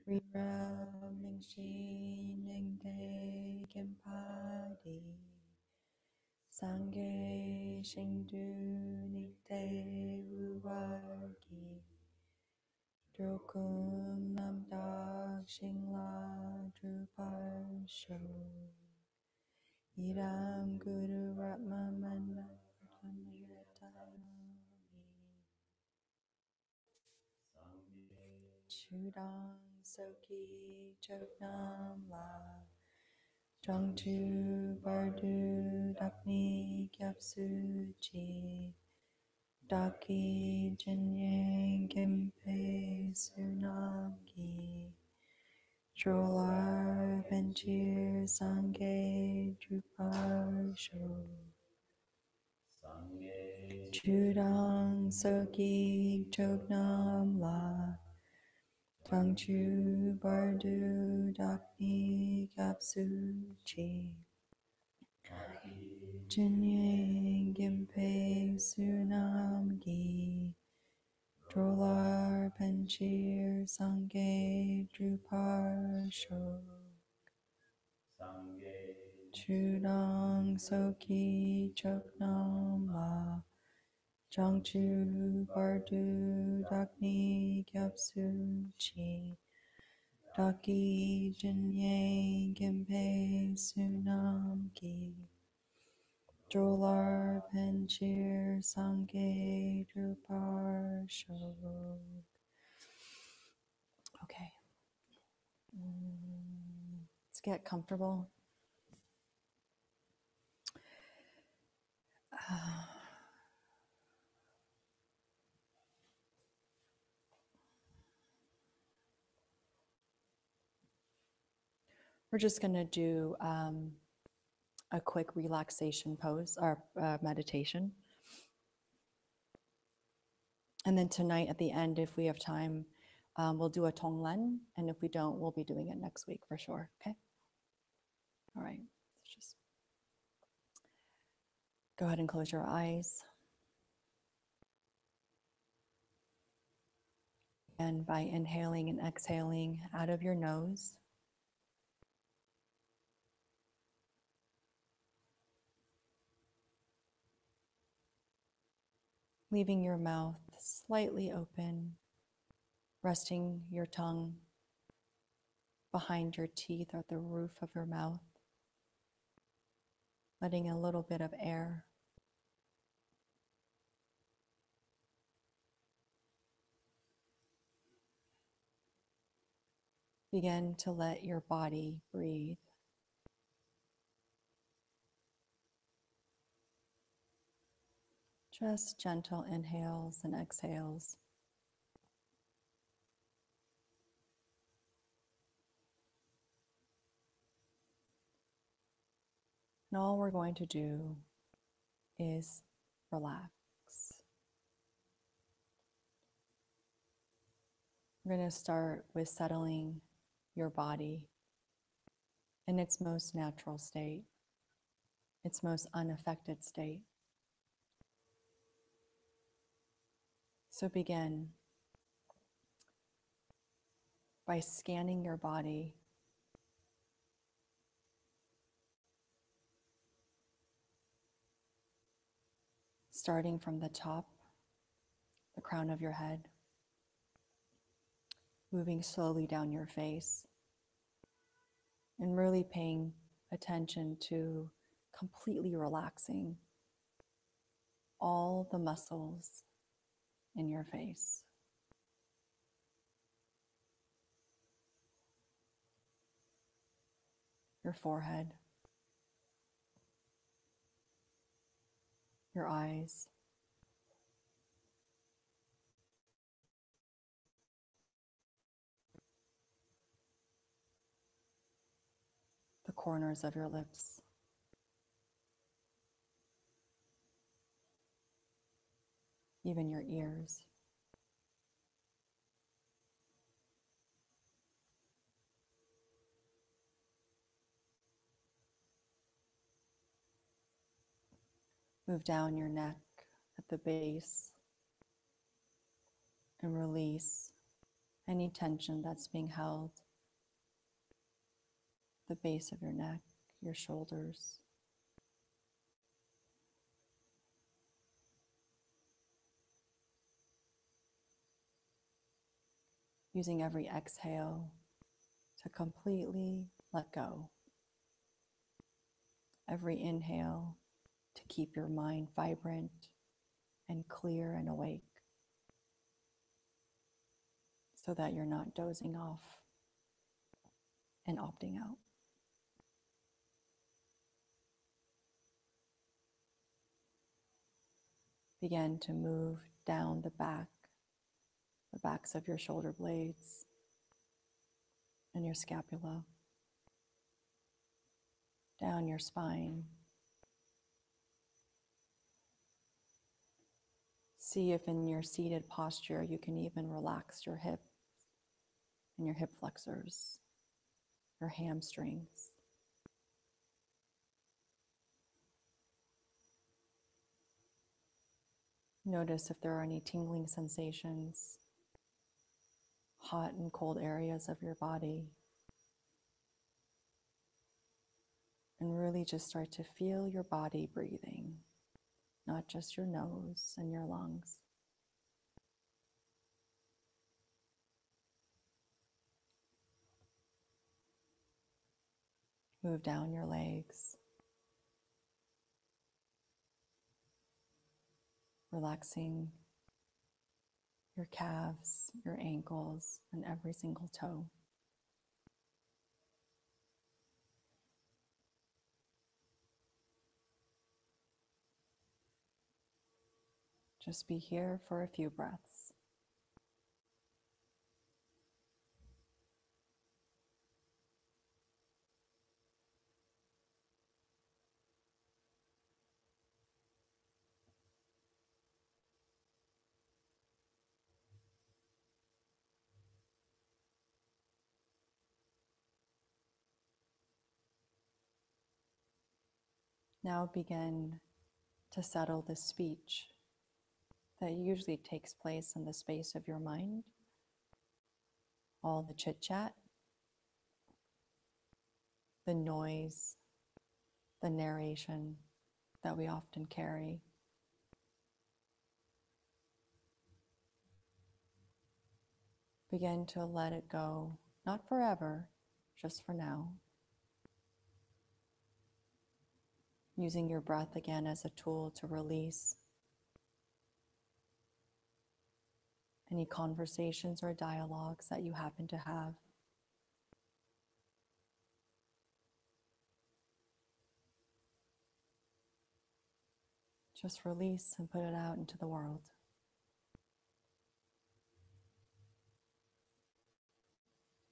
Rira Mingshi Ningde Gimpadi Sangye Shingdu Nikde Ruwargi Drokum Namdak Shingla Drupar Sho Idam Guru Ratma Manda Chudang Soki Choknam La Changchu Bardu Dakni Kyapsu Chi Daki Jinyang Gempe Sunamgi Cholar Venture Sangye Drupar Sho Chudang Soki Choknam La Changchu Bardu Dakni Kapsu Chi Jinyang Gempe Sunamgi Drolar Penchir Sangye Drupar Sho Chudang Soki Choknam La Changchu Bardu Dakni Kyapsu Chi Daki Jinyang Gempe Sunamgi Drolar Penchir Sangye Drupar Sho. Okay. Let's get comfortable. We're just going to do a quick relaxation pose or meditation. And then tonight at the end, if we have time, we'll do a tonglen. And if we don't, we'll be doing it next week for sure. Okay. All right. Let's just go ahead and close your eyes. And by inhaling and exhaling out of your nose, leaving your mouth slightly open, resting your tongue behind your teeth or at the roof of your mouth, letting a little bit of air begin to let your body breathe. Just gentle inhales and exhales. And all we're going to do is relax. We're going to start with settling your body in its most natural state, its most unaffected state. So begin by scanning your body, starting from the top, the crown of your head, moving slowly down your face, and really paying attention to completely relaxing all the muscles in your face. Your forehead, your eyes, the corners of your lips, even your ears. Move down your neck at the base and release any tension that's being held, the base of your neck, your shoulders. Using every exhale to completely let go. Every inhale to keep your mind vibrant and clear and awake so that you're not dozing off and opting out. Begin to move down the backs of your shoulder blades and your scapula, down your spine. See if in your seated posture you can even relax your hips and your hip flexors, your hamstrings. Notice if there are any tingling sensations, hot and cold areas of your body. And really just start to feel your body breathing, not just your nose and your lungs. Move down your legs, relaxing your calves, your ankles, and every single toe. Just be here for a few breaths. Now begin to settle the speech that usually takes place in the space of your mind, all the chit chat, the noise, the narration that we often carry. Begin to let it go, not forever, just for now. Using your breath again as a tool to release any conversations or dialogues that you happen to have. Just release and put it out into the world.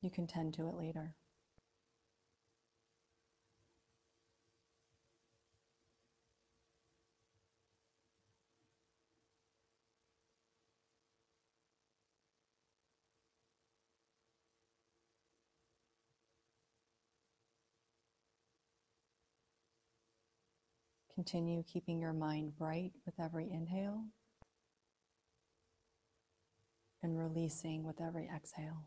You can tend to it later. Continue keeping your mind bright with every inhale and releasing with every exhale.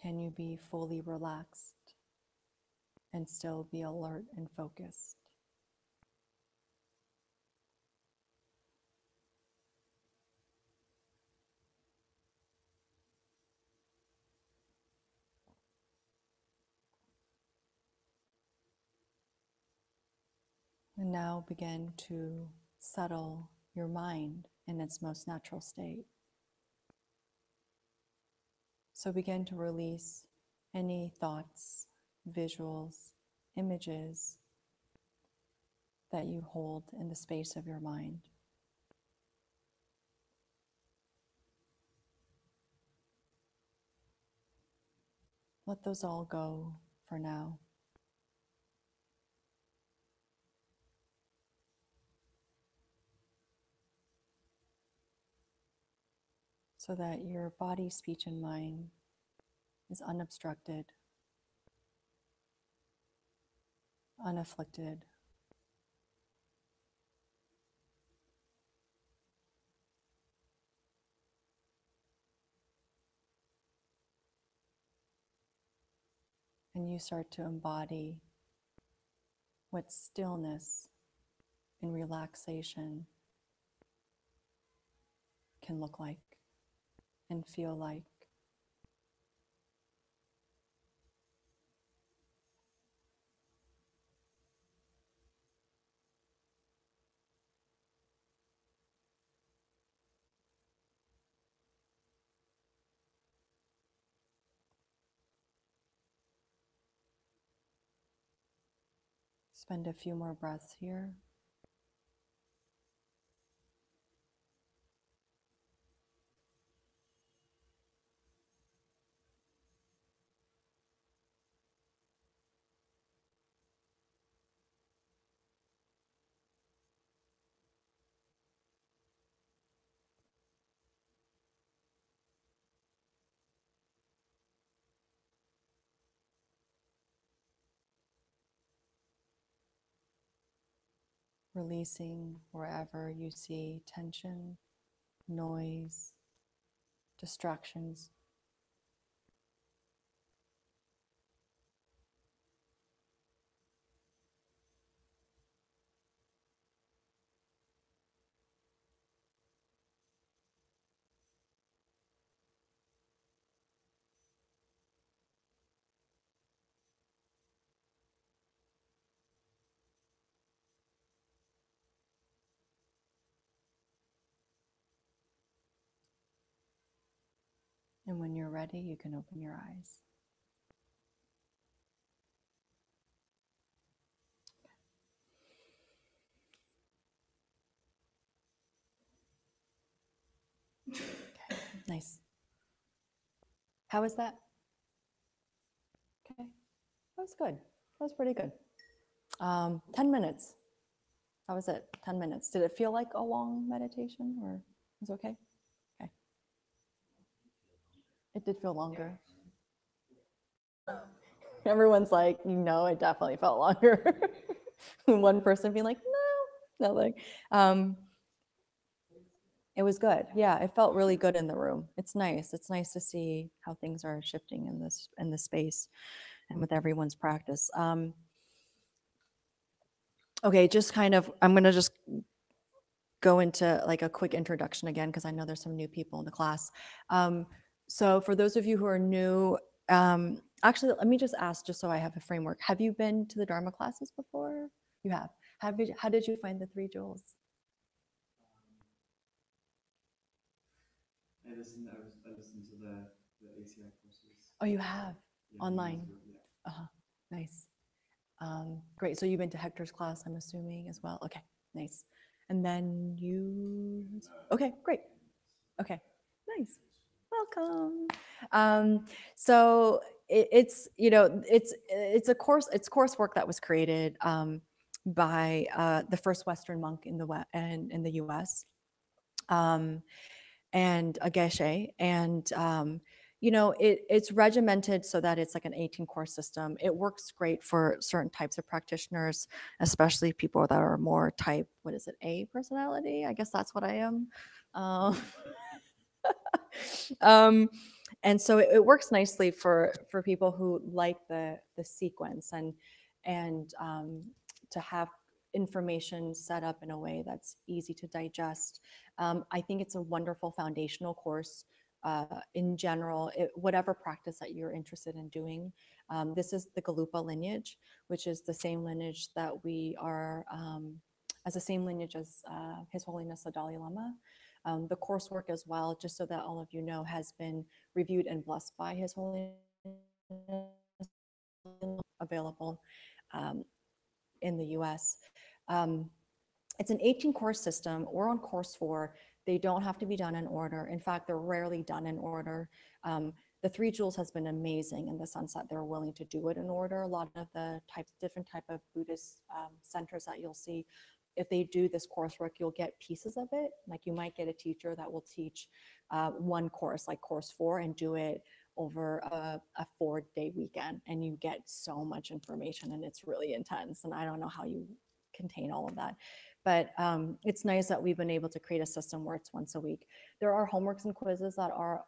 Can you be fully relaxed and still be alert and focused? And now begin to settle your mind in its most natural state. So begin to release any thoughts, visuals, images that you hold in the space of your mind. Let those all go for now. So that your body, speech, and mind is unobstructed, unafflicted, and you start to embody what stillness and relaxation can look like and feel like. Spend a few more breaths here. Releasing wherever you see tension, noise, distractions. And when you're ready, you can open your eyes. Okay, nice. How was that? Okay, that was good. That was pretty good. 10 minutes. That was it, 10 minutes. Did it feel like a long meditation or was it okay? Okay. It did feel longer. Everyone's like, it definitely felt longer. One person being like, no, nothing. It was good. Yeah, it felt really good in the room. It's nice. It's nice to see how things are shifting in this space and with everyone's practice. Okay, just kind of, I'm gonna just go into like a quick introduction again because I know there's some new people in the class. So for those of you who are new, actually, let me just ask, just so I have a framework. Have you been to the Dharma classes before? You have. How did you find the three jewels? I listened to the ACI courses. Oh, you have online. Yeah. Uh-huh. Nice. Great. So you've been to Hector's class, I'm assuming, as well. Okay, nice. And then you. Okay, great. Okay, nice. Welcome. So it's it's a course. It's coursework that was created by the first Western monk in in the U.S. And a geshe, and it's regimented so that it's like an 18 course system. It works great for certain types of practitioners, especially people that are more type, what is it, A personality? I guess that's what I am. Uh, um, and so it works nicely for people who like the sequence and to have information set up in a way that's easy to digest. I think it's a wonderful foundational course in general, whatever practice that you're interested in doing. This is the Galupa lineage, which is the same lineage that we are, as the same lineage as His Holiness the Dalai Lama. The coursework as well, just so that all of you know, has been reviewed and blessed by His Holiness, available in the US. It's an 18 course system. We're on course 4. They don't have to be done in order. In fact, they're rarely done in order. The Three Jewels has been amazing in the sense that they're willing to do it in order. A lot of the different type of Buddhist centers that you'll see, if they do this coursework, you'll get pieces of it. Like you might get a teacher that will teach one course, like course 4, and do it over a 4-day weekend, and you get so much information, and it's really intense. And I don't know how you contain all of that. But it's nice that we've been able to create a system where it's once a week. There are homeworks and quizzes that are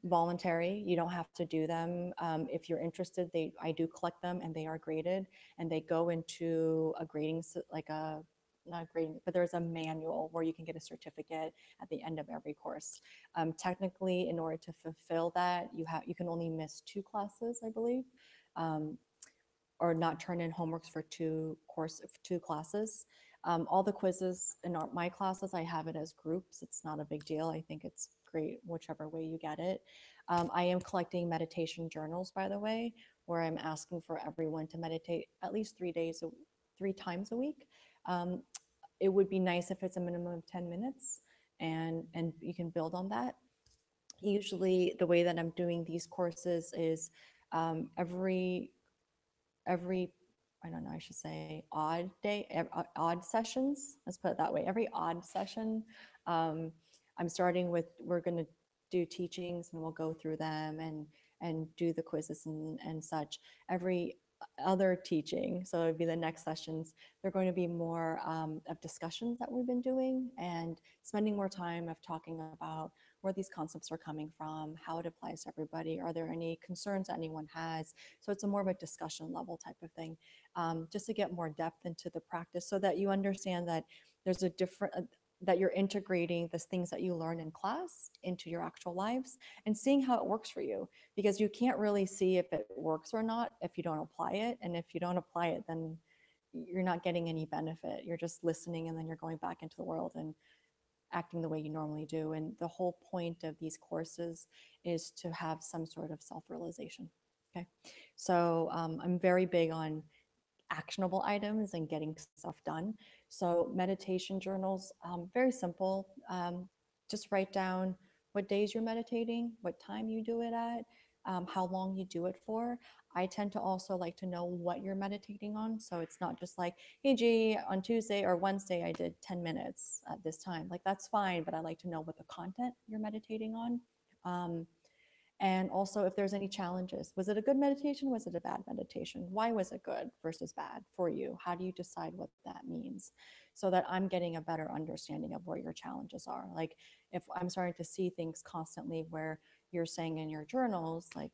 voluntary. You don't have to do them. If you're interested, I do collect them, and they are graded, and they go into a grading, like a, not grading, but there's a manual where you can get a certificate at the end of every course. Technically, in order to fulfill that, you can only miss 2 classes, I believe, um, or not turn in homeworks for 2 classes. All the quizzes in my classes, I have it as groups. It's not a big deal. I think it's great whichever way you get it. I am collecting meditation journals, by the way, where I'm asking for everyone to meditate at least 3 times a week. Um, it would be nice if it's a minimum of 10 minutes, and you can build on that. Usually the way that I'm doing these courses is every I don't know, I should say odd day, odd sessions. Let's put it that way. Every odd session, um, I'm starting with, we're going to do teachings, and we'll go through them and do the quizzes and such. Every other teaching, so it would be the next sessions, they're going to be more of discussions that we've been doing, and spending more time of talking about where these concepts are coming from, how it applies to everybody, are there any concerns anyone has. So it's a more of a discussion level type of thing, just to get more depth into the practice, so that you understand that there's a different, that you're integrating the things that you learn in class into your actual lives, and seeing how it works for you. Because you can't really see if it works or not if you don't apply it. And if you don't apply it, then you're not getting any benefit. You're just listening, and then you're going back into the world and acting the way you normally do. And the whole point of these courses is to have some sort of self-realization. Okay. So I'm very big on actionable items and getting stuff done. So meditation journals, very simple. Just write down what days you're meditating, what time you do it at, how long you do it for. I tend to also like to know what you're meditating on. So it's not just like, hey, G, on Tuesday or Wednesday, I did 10 minutes at this time. Like, that's fine, but I like to know what the content you're meditating on. And also, if there's any challenges, was it a good meditation? Was it a bad meditation? Why was it good versus bad for you? How do you decide what that means? So that I'm getting a better understanding of where your challenges are. Like, if I'm starting to see things constantly where you're saying in your journals, like,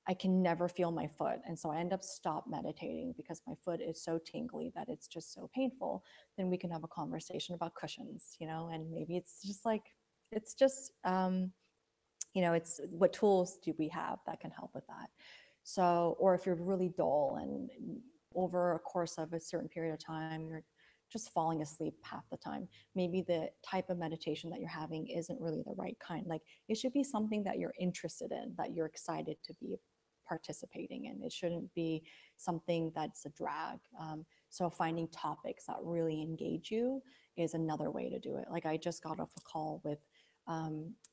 I can never feel my foot. And so I end up stop meditating because my foot is so tingly that it's just so painful. Then we can have a conversation about cushions, and maybe it's just like, it's just, it's what tools do we have that can help with that. So, or if you're really dull and over a course of a certain period of time, you're just falling asleep half the time, maybe the type of meditation that you're having isn't really the right kind. Like, it should be something that you're interested in, that you're excited to be participating in. It shouldn't be something that's a drag. So finding topics that really engage you is another way to do it. Like, I just got off a call with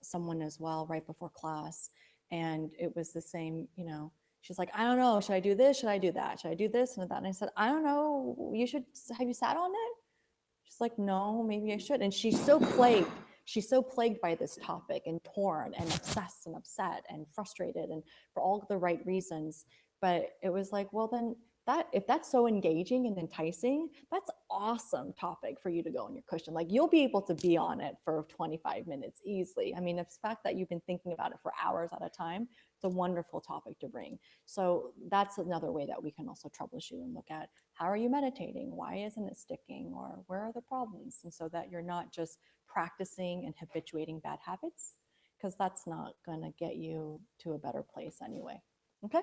someone as well right before class, and it was the same. She's like, I don't know, should I do this, should I do that, should I do this and that? And I said, I don't know, have you sat on it? She's like, no, maybe I should. And she's so plagued by this topic, and torn and obsessed and upset and frustrated, and for all the right reasons. But it was like, well, then, that if that's so engaging and enticing, that's awesome topic for you to go on your cushion. Like, you'll be able to be on it for 25 minutes easily. I mean, it's the fact that you've been thinking about it for hours at a time, it's a wonderful topic to bring. So that's another way that we can also troubleshoot and look at, how are you meditating? Why isn't it sticking? Or where are the problems? And so that you're not just practicing and habituating bad habits, because that's not going to get you to a better place anyway. Okay.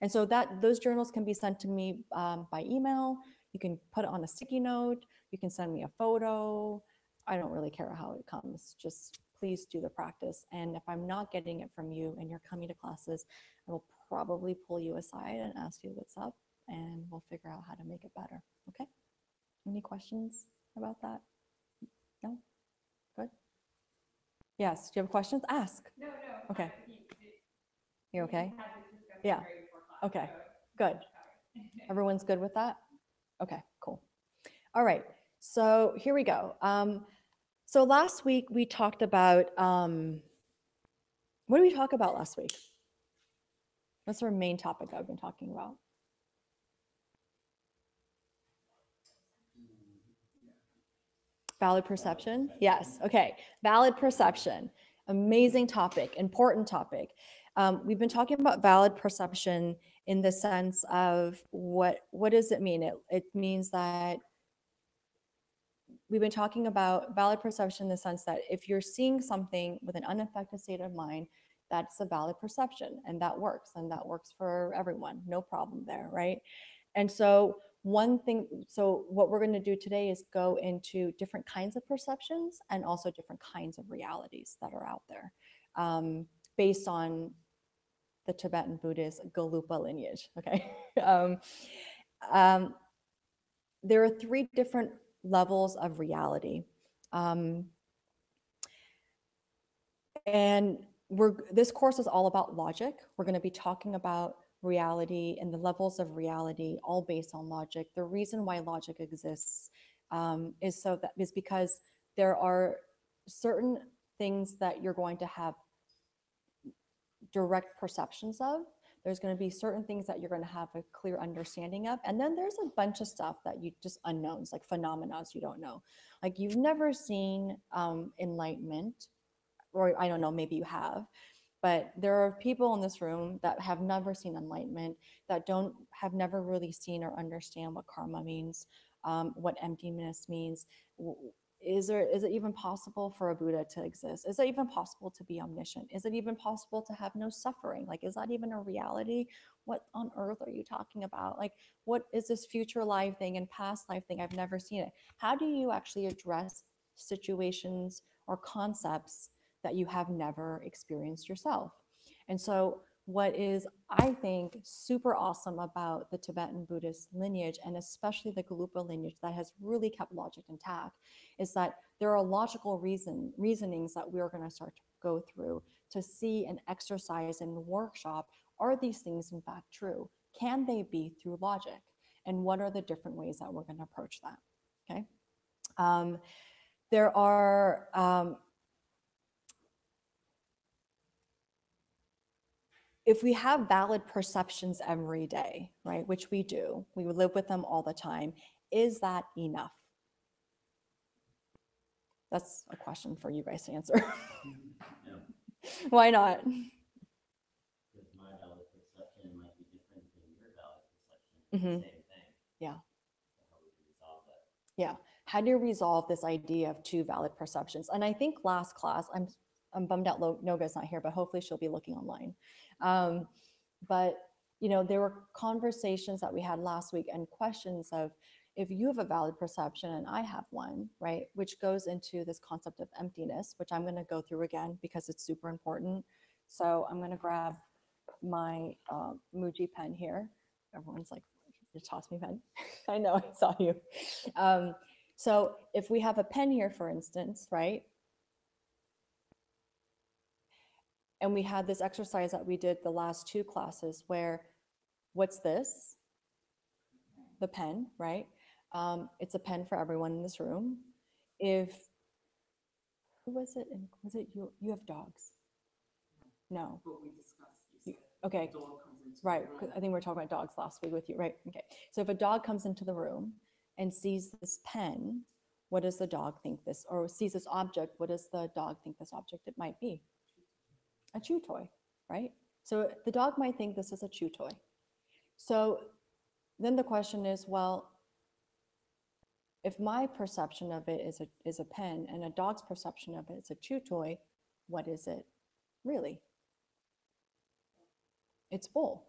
And so those journals can be sent to me by email. You can put it on a sticky note. You can send me a photo. I don't really care how it comes. Just please do the practice. And if I'm not getting it from you and you're coming to classes, I will probably pull you aside and ask you what's up, and we'll figure out how to make it better. Okay? Any questions about that? No? Good? Yes. Do you have questions? Ask. No, no. Okay. You We okay? had this discussion Yeah. right before class. Okay. So Good. Everyone's good with that? Okay, cool. All right. So here we go. So last week we talked about What did we talk about last week? What's our main topic that we've been talking about? Valid perception? Yes. Okay. Valid perception. Amazing topic, important topic. We've been talking about valid perception in the sense of what does it mean? It means that we've been talking about valid perception in the sense that if you're seeing something with an unaffected state of mind, that's a valid perception, and that works for everyone. No problem there, right? And so what we're going to do today is go into different kinds of perceptions and also different kinds of realities that are out there, based on the Tibetan Buddhist Galupa lineage. Okay. Um, there are three different levels of reality. Um, and this course is all about logic. We're going to be talking about reality and the levels of reality, all based on logic. The reason why logic exists is because there are certain things that you're going to have direct perceptions of. There's going to be certain things that you're going to have a clear understanding of. And then there's a bunch of stuff that you just unknowns, like phenomena you don't know. Like you've never seen enlightenment, or I don't know, maybe you have, but there are people in this room that have never seen enlightenment, that have never really seen or understand what karma means, what emptiness means. Is it even possible for a Buddha to exist? Is it even possible to be omniscient? Is it even possible to have no suffering? Like, is that even a reality? What on earth are you talking about? Like, what is this future life thing and past life thing? I've never seen it. How do you actually address situations or concepts that you have never experienced yourself? And so what is, I think, super awesome about the Tibetan Buddhist lineage, and especially the Galupa lineage that has really kept logic intact, is that there are logical reasonings that we're going to start to go through to see and exercise and workshop. Are these things in fact true? Can they be through logic? And what are the different ways that we're going to approach that? Okay. There are if we have valid perceptions every day, right, which we do, we live with them all the time, is that enough? That's a question for you guys to answer. No. Why not? Because my valid perception might be different than your valid perception. Same thing. Yeah. So how would you resolve that? Yeah. How do you resolve this idea of two valid perceptions? And I think last class, I'm bummed out Noga's not here, but hopefully she'll be looking online. But there were conversations that we had last week and questions of, if you have a valid perception and I have one, right, which goes into this concept of emptiness, which I'm going to go through again because it's super important. So I'm going to grab my Muji pen here. Everyone's like, you toss me pen. I know, I saw you. So if we have a pen here, for instance, right? And we had this exercise that we did the last two classes where, what's this? The pen, right? It's a pen for everyone in this room. Who was it? Was it you? You have dogs? No. What we discussed. You Okay. said dog comes into Right. the room. I think we were talking about dogs last week with you, right? Okay. So if a dog comes into the room and sees this pen, what does the dog think this, or sees this object, what does the dog think this object it might be? A chew toy, right? So the dog might think this is a chew toy. So then the question is, well, if my perception of it is a pen and a dog's perception of it is a chew toy, what is it really? It's both,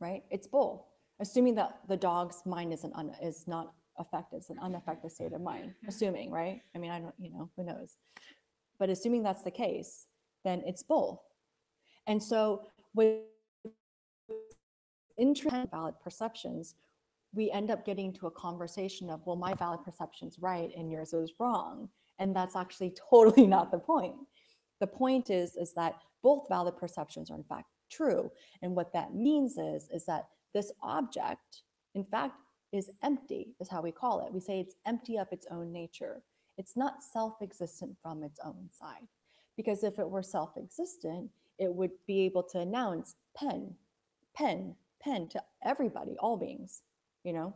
right? It's both, assuming that the dog's mind is not affected, it's an unaffected state of mind, assuming, right? I mean, I don't, who knows? But assuming that's the case, then it's both. And so with valid perceptions, we end up getting to a conversation of, well, my valid perception's right and yours is wrong. And that's actually totally not the point. The point is that both valid perceptions are in fact true. And what that means is that this object, in fact, is empty, is how we call it. We say it's empty of its own nature. It's not self-existent from its own side. Because if it were self-existent, it would be able to announce pen, pen, pen to everybody, all beings, you know?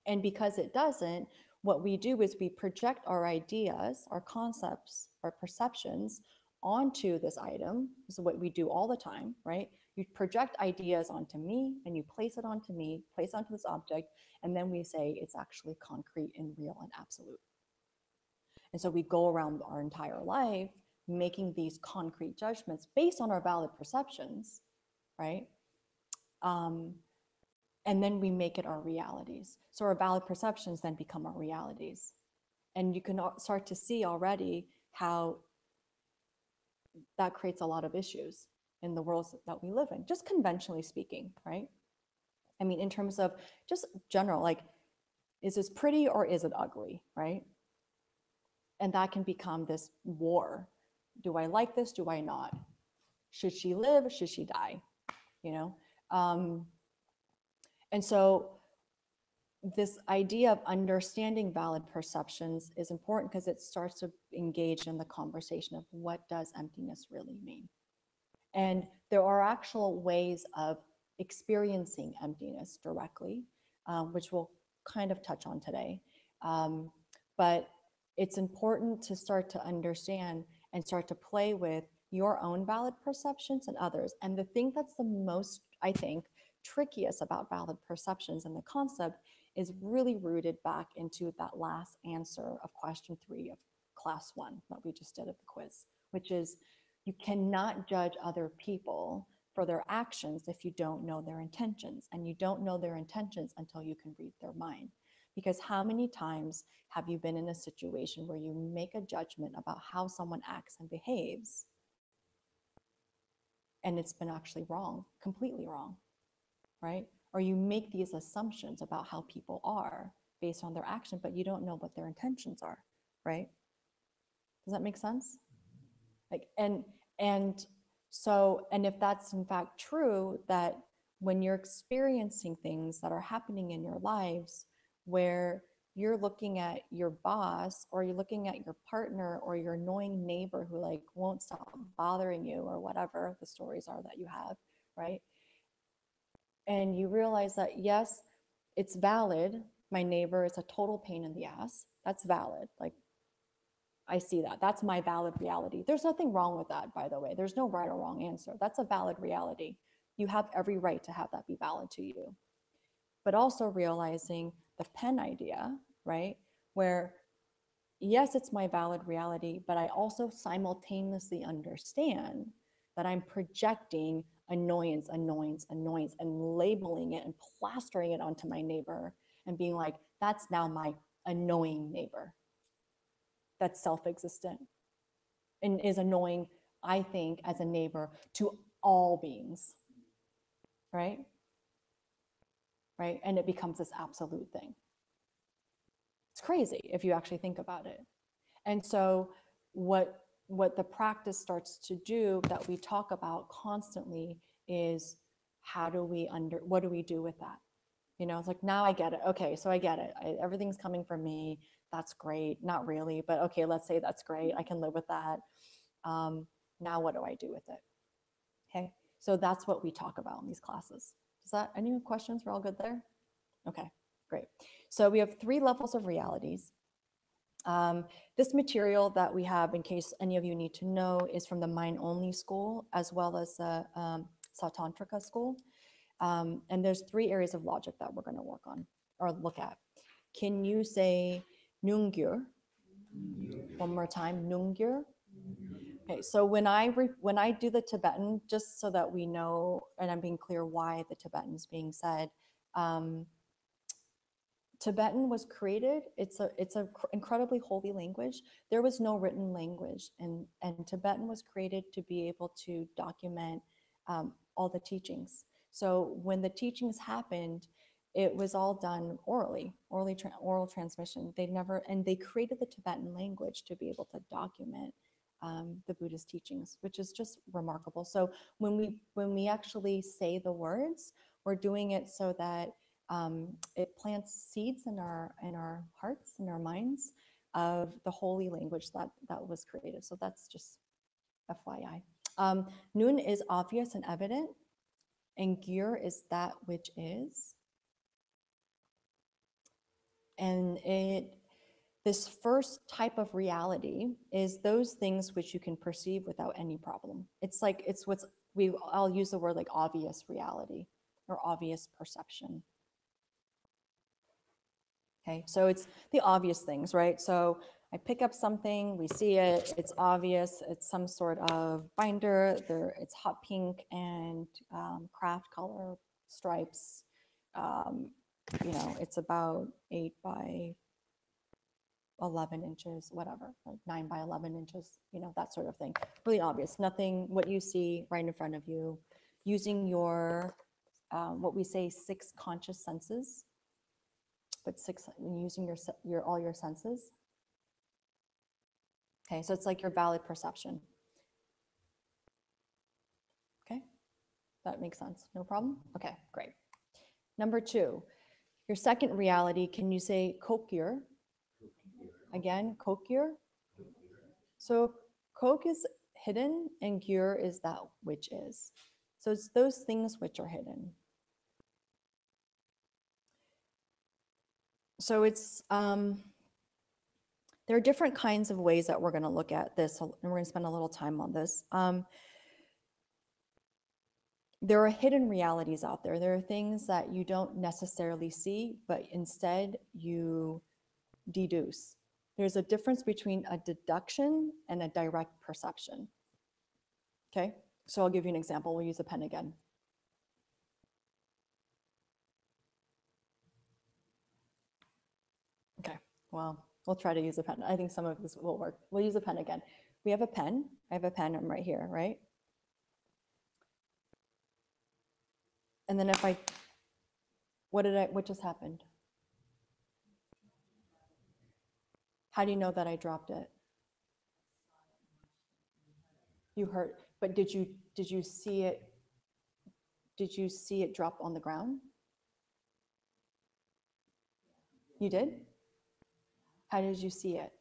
And because it doesn't, what we do is we project our ideas, our concepts, our perceptions onto this item. This is what we do all the time, right? You project ideas onto me and you place it onto me, place onto this object, and then we say it's actually concrete and real and absolute. And so we go around our entire life making these concrete judgments based on our valid perceptions, right? And then we make it our realities. So our valid perceptions then become our realities. And you can start to see already how that creates a lot of issues in the worlds that we live in, just conventionally speaking, right? I mean, in terms of just general, like, is this pretty or is it ugly, right? And that can become this war. Do I like this? Do I not? Should she live? Should she die? You know? And so this idea of understanding valid perceptions is important because it starts to engage in the conversation of what does emptiness really mean. And there are actual ways of experiencing emptiness directly, which we'll kind of touch on today. But it's important to start to understand and start to play with your own valid perceptions and others. And the thing that's the most, I think, trickiest about valid perceptions and the concept is really rooted back into that last answer of question 3 of class 1 that we just did of the quiz, which is you cannot judge other people for their actions if you don't know their intentions. And you don't know their intentions until you can read their mind. Because how many times have you been in a situation where you make a judgment about how someone acts and behaves, and it's been actually wrong, completely wrong, right? Or you make these assumptions about how people are based on their action, but you don't know what their intentions are, right? Does that make sense? Like, and so, and if that's in fact true, that when you're experiencing things that are happening in your lives where you're looking at your boss or you're looking at your partner or your annoying neighbor who like won't stop bothering you or whatever the stories are that you have, right? And you realize that yes, it's valid. My neighbor is a total pain in the ass. That's valid. Like, I see that. That's my valid reality. There's nothing wrong with that, by the way. There's no right or wrong answer. That's a valid reality. You have every right to have that be valid to you. But also realizing the pen idea, right? Where, yes, it's my valid reality, but I also simultaneously understand that I'm projecting annoyance, annoyance, annoyance, and labeling it and plastering it onto my neighbor and being like, that's now my annoying neighbor. That's self-existent and is annoying, I think, as a neighbor to all beings, right? Right? And it becomes this absolute thing. It's crazy if you actually think about it. And so what the practice starts to do that we talk about constantly is what do we do with that? You know, it's like, now I get it. Okay, so I get it. Everything's coming from me. That's great. Not really, but okay, let's say that's great. I can live with that. Now what do I do with it? Okay, so that's what we talk about in these classes. Does that, any questions? We're all good there? Okay, great. So we have 3 levels of realities. This material that we have, in case any of you need to know, is from the Mind Only School as well as the Sautantrika School. And there's 3 areas of logic that we're going to work on or look at. Can you say Nungyur? One more time, Nungyur. Okay, so when I do the Tibetan, just so that we know, and I'm being clear why the Tibetan is being said, Tibetan was created. It's a incredibly holy language. There was no written language, and Tibetan was created to be able to document all the teachings. So when the teachings happened, it was all done orally, oral transmission. They created the Tibetan language to be able to document the Buddhist teachings, which is just remarkable. So when we actually say the words, we're doing it so that it plants seeds in our hearts and our minds of the holy language that was created. So that's just FYI. Nun is obvious and evident, and gyur is that which is. And this first type of reality is those things which you can perceive without any problem. It's like, it's what's, I'll use the word like obvious reality or obvious perception. Okay, so it's the obvious things, right? So I pick up something, we see it, it's obvious, it's some sort of binder, it's hot pink and craft color stripes. You know, it's about 8 by 11 inches, whatever, like 9 by 11 inches, you know, that sort of thing. Really obvious, nothing, what you see right in front of you, using your, what we say, 6 conscious senses, but 6, using your all your senses. Okay, so it's like your valid perception. Okay, that makes sense, no problem? Okay, great. Number 2, your second reality, can you say kokyur? Again, kokyur. So kok is hidden and gyur is that which is. So it's those things which are hidden. So it's, there are different kinds of ways that we're going to look at this, and we're going to spend a little time on this. There are hidden realities out there. There are things that you don't necessarily see, but instead you deduce. There's a difference between a deduction and a direct perception. Okay, so I'll give you an example. We'll use a pen again. Okay, well, we'll try to use a pen. I think some of this will work. We'll use a pen again. We have a pen. I have a pen. I'm right here, right? And then if I, what just happened? How do you know that I dropped it? You heard, but did you see it? Did you see it drop on the ground? You did? How did you see it?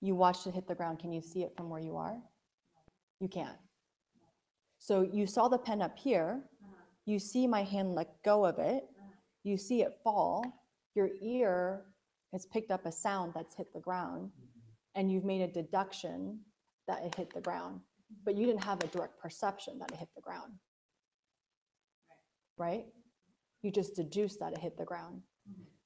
You watched it hit the ground. Can you see it from where you are? You can't. So you saw the pen up here. You see my hand let go of it. You see it fall. Your ear has picked up a sound that's hit the ground, and you've made a deduction that it hit the ground, but you didn't have a direct perception that it hit the ground, right? You just deduced that it hit the ground.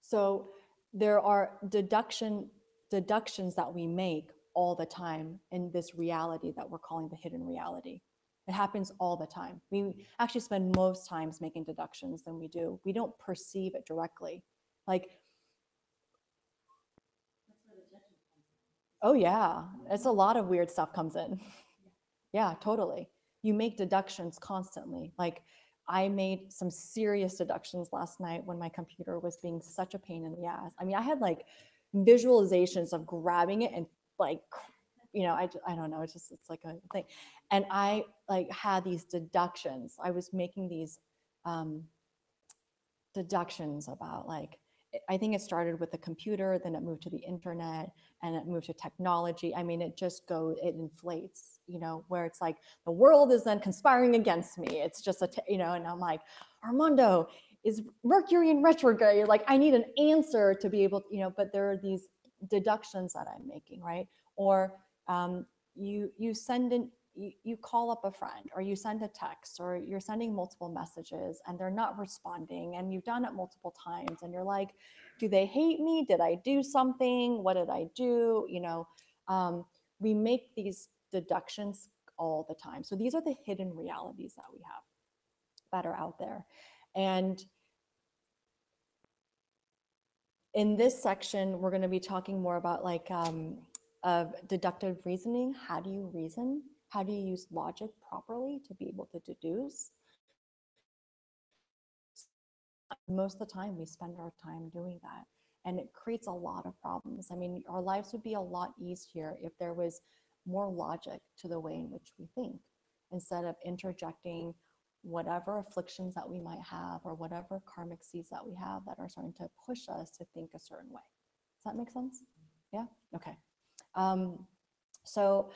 So there are deductions that we make all the time in this reality that we're calling the hidden reality. It happens all the time. We actually spend most times making deductions than we do. We don't perceive it directly. Like, oh yeah, it's a lot of weird stuff comes in. Yeah, totally. You make deductions constantly. Like, I made some serious deductions last night when my computer was being such a pain in the ass. I mean, I had like visualizations of grabbing it and like, you know, I don't know, it's like a thing. And I like had these deductions. I was making these deductions about like, I think it started with the computer, then it moved to the internet, and it moved to technology. I mean, it just goes, it inflates, you know, where it's like the world is then conspiring against me. It's just you know, and I'm like, Armando, is Mercury in retrograde? Like, I need an answer to be able to, you know, but there are these deductions that I'm making, right? Or you send in, you call up a friend, or you send a text, or you're sending multiple messages and they're not responding, and you've done it multiple times, and you're like, do they hate me? Did I do something? What did I do? You know, we make these deductions all the time. So these are the hidden realities that we have that are out there. And in this section, we're going to be talking more about like of deductive reasoning. How do you reason? How do you use logic properly to be able to deduce? Most of the time, we spend our time doing that, and it creates a lot of problems. I mean, our lives would be a lot easier if there was more logic to the way in which we think, instead of interjecting whatever afflictions that we might have, or whatever karmic seeds that we have that are starting to push us to think a certain way. Does that make sense? Yeah? Okay. So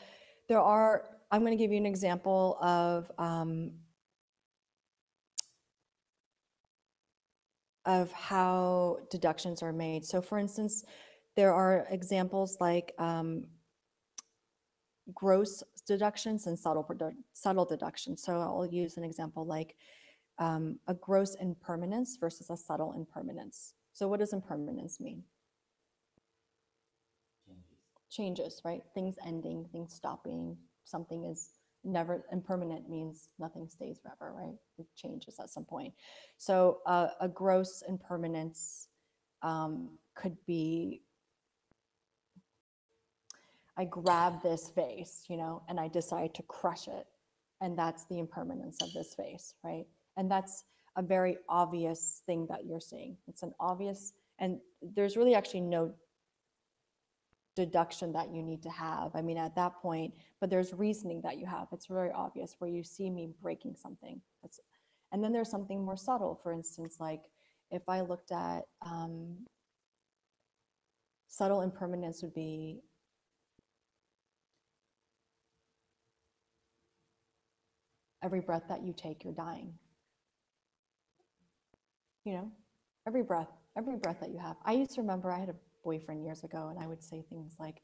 There are, I'm going to give you an example of how deductions are made. So for instance, there are examples like gross deductions and subtle deductions. So I'll use an example like a gross impermanence versus a subtle impermanence. So what does impermanence mean? Changes, right? Things ending, things stopping, something is never, impermanent means nothing stays forever, right? It changes at some point. So a gross impermanence could be, I grab this vase, you know, and I decide to crush it. And that's the impermanence of this vase, right? And that's a very obvious thing that you're seeing. It's an obvious, and there's really actually no deduction that you need to have. I mean, at that point, but there's reasoning that you have. It's very obvious where you see me breaking something. And then there's something more subtle. For instance, like if I looked at subtle impermanence would be every breath that you take, you're dying. You know, every breath that you have. I used to remember I had a boyfriend years ago and I would say things like,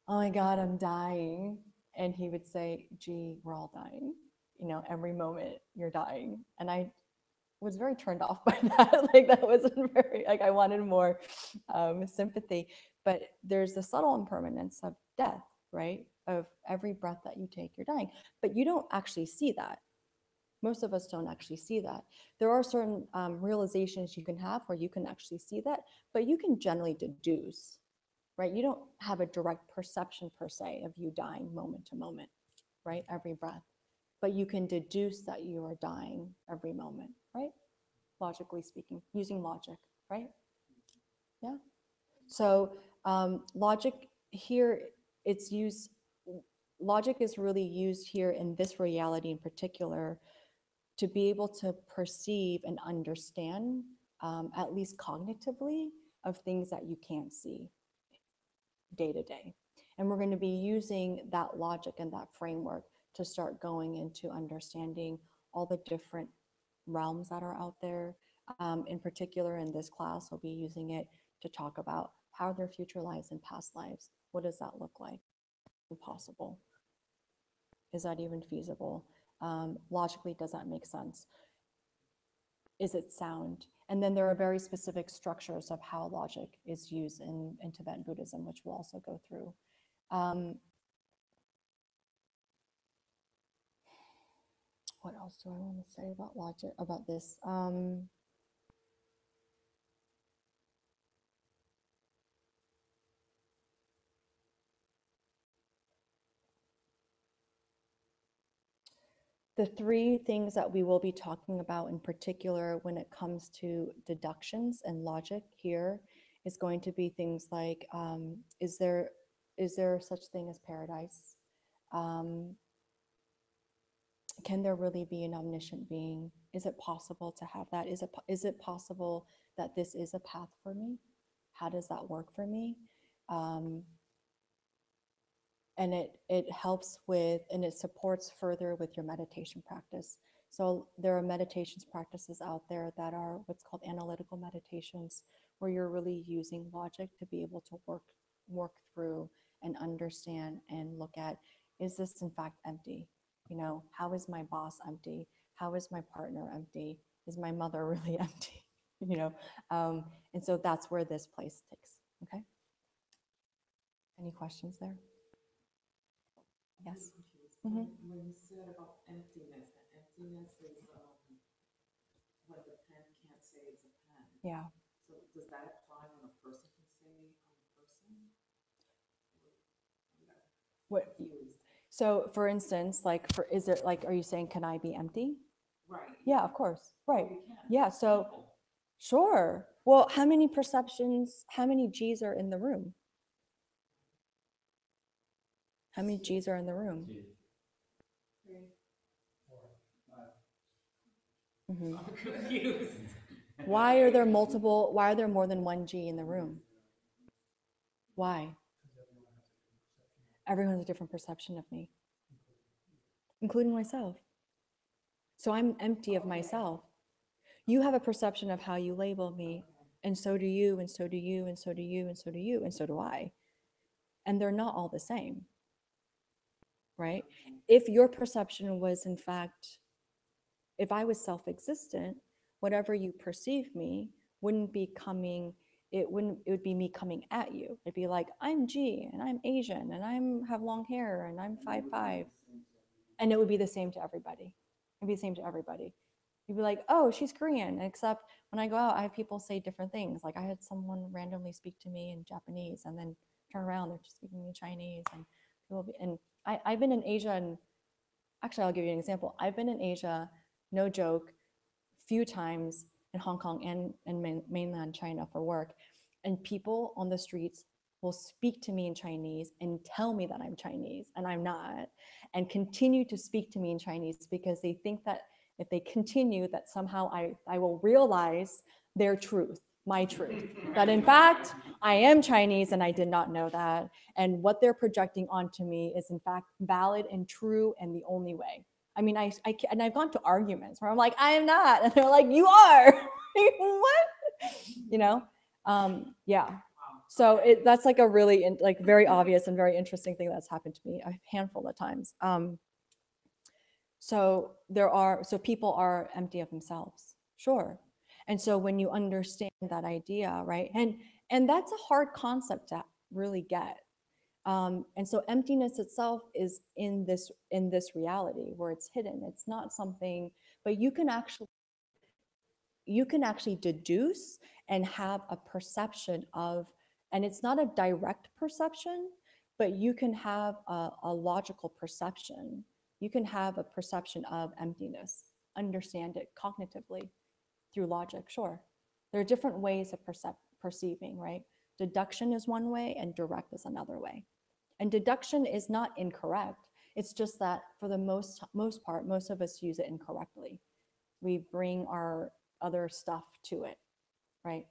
oh my God, I'm dying. And he would say, Gee, we're all dying. You know, every moment you're dying. And I was very turned off by that. Like that wasn't very, like I wanted more sympathy. But there's the subtle impermanence of death, right? Of every breath that you take, you're dying. But you don't actually see that. Most of us don't actually see that. There are certain realizations you can have where you can actually see that, but you can generally deduce, right? You don't have a direct perception per se of you dying moment to moment, right? Every breath. But you can deduce that you are dying every moment, right? Logically speaking, using logic, right? Yeah. So logic here, it's used, logic is really used here in this reality in particular to be able to perceive and understand, at least cognitively, of things that you can't see day to day. And we're going to be using that logic and that framework to start going into understanding all the different realms that are out there. In particular, in this class, we'll be using it to talk about how their future lives and past lives. What does that look like? Impossible. Is that even feasible? Logically, does that make sense? Is it sound? And then there are very specific structures of how logic is used in Tibetan Buddhism, which we'll also go through. What else do I want to say about logic, about this? The three things that we will be talking about in particular when it comes to deductions and logic here is going to be things like, is there such thing as paradise? Can there really be an omniscient being? Is it possible to have that? Is it possible that this is a path for me? How does that work for me? And it helps with, and it supports further with your meditation practice. So there are meditations practices out there that are what's called analytical meditations, where you're really using logic to be able to work through and understand and look at, is this in fact empty? You know, how is my boss empty? How is my partner empty? Is my mother really empty? You know, and so that's where this place takes. Okay. Any questions there? Yes. When you said about emptiness, the emptiness is when the pen can't say it's a pen. Yeah. So does that apply when a person can say I'm a person? What? So for instance, like is it like, are you saying, can I be empty? Right. Yeah, of course. Right. We can. Yeah. So sure. Well, how many perceptions, how many G's are in the room? How many G's are in the room? 2. 3, 4, 5. Mhm. I'm confused. Why are there multiple, why are there more than one G in the room? Why? Everyone has a different perception of me, including myself. So I'm empty of myself. You have a perception of how you label me, and so do you, and so do you, and so do you, and so do you, and so do I. And they're not all the same, right? If your perception was, in fact, if I was self-existent, whatever you perceive me wouldn't be coming, it would be me coming at you. It'd be like, I'm G and I'm Asian and I'm have long hair and I'm 5'5". And it would be the same to everybody. It'd be the same to everybody. You'd be like, oh, she's Korean. Except when I go out, I have people say different things. Like I had someone randomly speak to me in Japanese and then turn around, they're just speaking to me in Chinese. And people be, and I've been in Asia, and actually I'll give you an example. I've been in Asia, no joke, few times in Hong Kong and mainland China for work. And people on the streets will speak to me in Chinese and tell me that I'm Chinese and I'm not, and continue to speak to me in Chinese because they think that if they continue, that somehow I will realize their truth, my truth, that in fact, I am Chinese and I did not know that. And what they're projecting onto me is in fact valid and true and the only way. I mean, and I've gone to arguments where I'm like, I am not. And they're like, you are. What? You know? Yeah. So that's like a really like very obvious and very interesting thing that's happened to me a handful of times. So people are empty of themselves, sure. And so when you understand that idea, right? And that's a hard concept to really get. And so emptiness itself is in this reality where it's hidden. It's not something, but you can actually deduce and have a perception of, and it's not a direct perception, but you can have a logical perception. You can have a perception of emptiness, understand it cognitively through logic, sure. There are different ways of perceiving, right? Deduction is one way and direct is another way. And deduction is not incorrect. It's just that for the most part, most of us use it incorrectly. We bring our other stuff to it, right?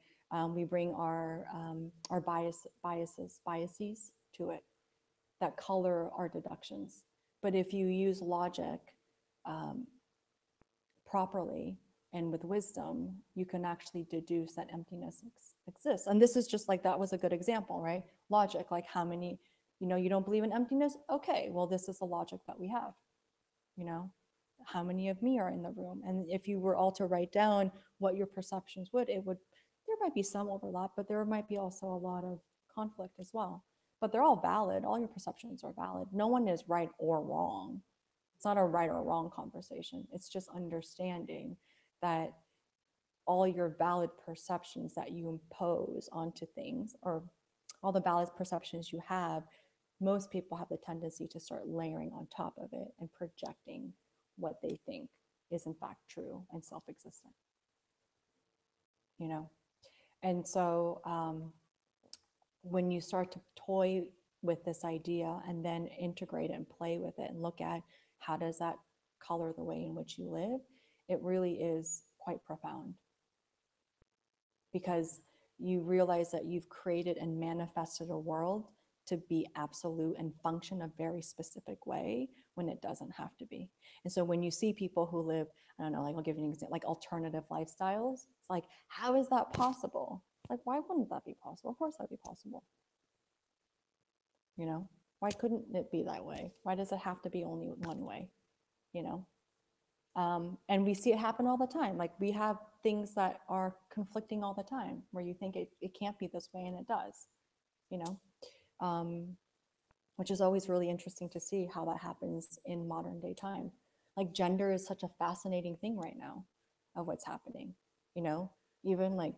We bring our biases to it that color our deductions. But if you use logic properly and with wisdom, you can actually deduce that emptiness exists. And this is just like, that was a good example, right? Logic, like how many, you don't believe in emptiness? Okay, well, this is the logic that we have, how many of me are in the room? And if you were all to write down what your perceptions there might be some overlap, but there might be also a lot of conflict as well. But they're all valid. All your perceptions are valid. No one is right or wrong. It's not a right or wrong conversation. It's just understanding that all your valid perceptions that you impose onto things, or all the valid perceptions you have, most people have the tendency to start layering on top of it and projecting what they think is in fact true and self-existent. And so when you start to toy with this idea and then integrate it and play with it and look at how does that color the way in which you live, it really is quite profound, because you realize that you've created and manifested a world to be absolute and function a very specific way when it doesn't have to be. And so when you see people who live, I don't know, like I'll give you an example, like alternative lifestyles, it's like, how is that possible? Like, why wouldn't that be possible? Of course that'd be possible. Why couldn't it be that way? Why does it have to be only one way? And we see it happen all the time. Like we have things that are conflicting all the time where you think it can't be this way and it does, which is always really interesting to see how that happens in modern day time. Like gender is such a fascinating thing right now of what's happening, even like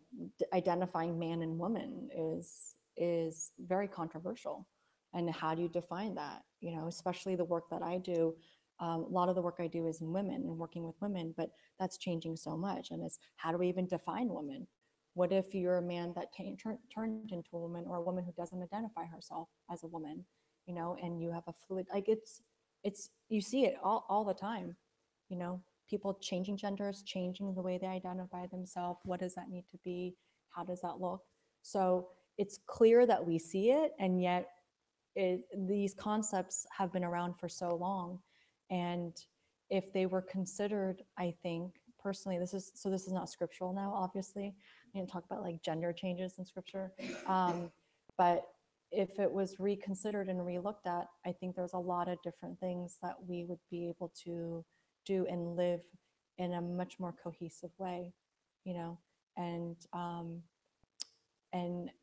identifying man and woman is very controversial. And how do you define that? Especially the work that I do. A lot of the work I do is in women and working with women, but that's changing so much. And it's, how do we even define women? What if you're a man that turned into a woman, or a woman who doesn't identify herself as a woman, and you have a fluid, like it's, you see it all the time, people changing genders, changing the way they identify themselves. What does that need to be? How does that look? So it's clear that we see it, and yet these concepts have been around for so long, and if they were considered, I think personally, this is not scriptural now, obviously. I didn't talk about like gender changes in scripture, but if it was reconsidered and relooked at, I think there's a lot of different things that we would be able to do and live in a much more cohesive way, you know, and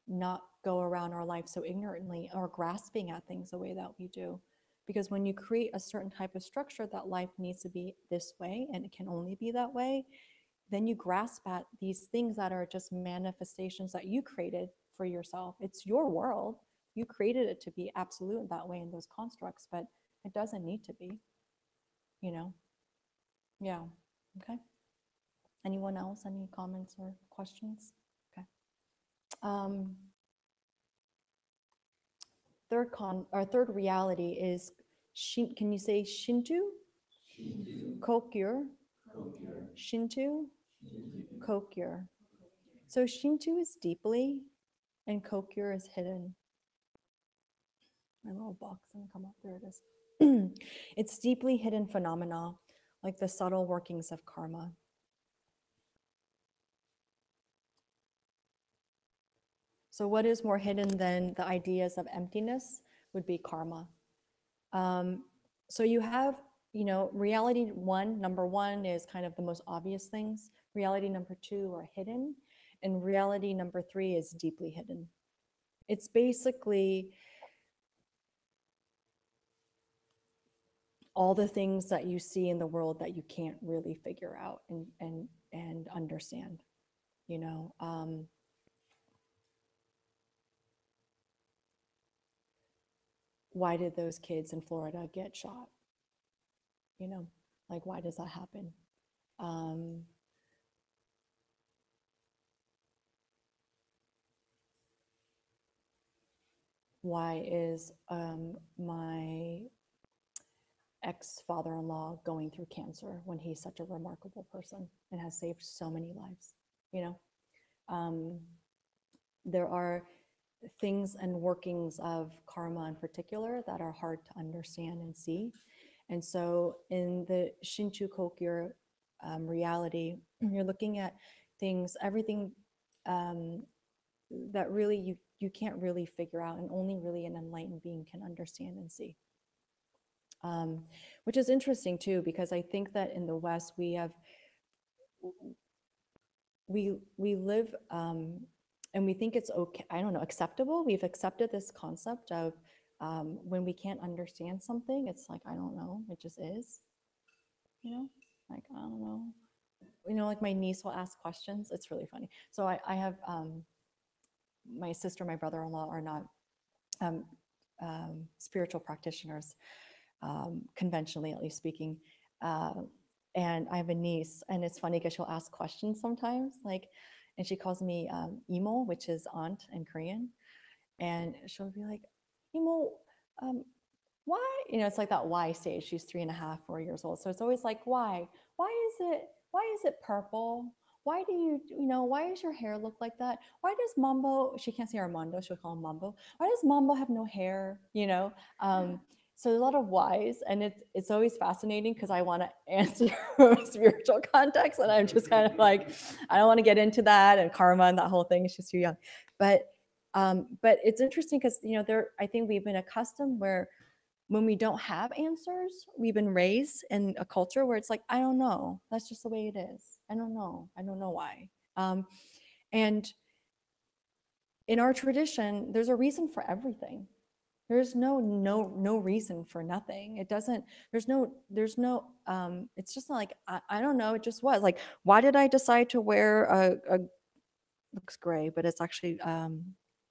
not go around our life so ignorantly or grasping at things the way that we do. Because when you create a certain type of structure that life needs to be this way and it can only be that way, then you grasp at these things that are just manifestations that you created for yourself. It's your world. You created it to be absolute that way in those constructs, but it doesn't need to be, you know? Yeah. Okay. Anyone else? Any comments or questions? Okay. Third reality is can you say Shinto? Kokyo? Shinto? Kokyo. So Shinto is deeply and Kokyo is hidden. My little box gonna come up. There it is. It's deeply hidden phenomena, like the subtle workings of karma. So what is more hidden than the ideas of emptiness would be karma. So you have, reality number one is kind of the most obvious things. Reality number two are hidden. And reality number three is deeply hidden. It's basically all the things that you see in the world that you can't really figure out and understand, you know. Why did those kids in Florida get shot? You know, like, why does that happen? Why is my ex-father-in-law going through cancer when he's such a remarkable person and has saved so many lives? There are things and workings of karma in particular that are hard to understand and see. And so in the Shinchu Kokyo reality, you're looking at things, everything that really you can't really figure out, and only really an enlightened being can understand and see. Which is interesting too, because I think that in the West we live and we think it's okay, I don't know, acceptable. We've accepted this concept of when we can't understand something, it's like, I don't know, it just is, like, I don't know. Like my niece will ask questions. It's really funny. So I have my sister, my brother-in-law are not spiritual practitioners, conventionally at least speaking. And I have a niece, and it's funny because she'll ask questions sometimes, like, and she calls me Imo, which is aunt in Korean. And she'll be like, Imo, why? It's like that why stage. She's 3.5, 4 years old. So it's always like, why? Why is it purple? Why do why does your hair look like that? Why does Mambo, she can't say Armando, she'll call him Mambo. Why does Mambo have no hair? So there's a lot of whys, and it's always fascinating because I want to answer from a spiritual context, and I'm just kind of like, I don't want to get into that and karma and that whole thing. She's too young, but it's interesting because I think we've been accustomed where when we don't have answers, we've been raised in a culture where it's like, I don't know, that's just the way it is. I don't know why. And in our tradition, there's a reason for everything. There's no reason for nothing. It doesn't, there's no, it's just not like, I don't know, it just was. Like, why did I decide to wear a looks gray, but it's actually a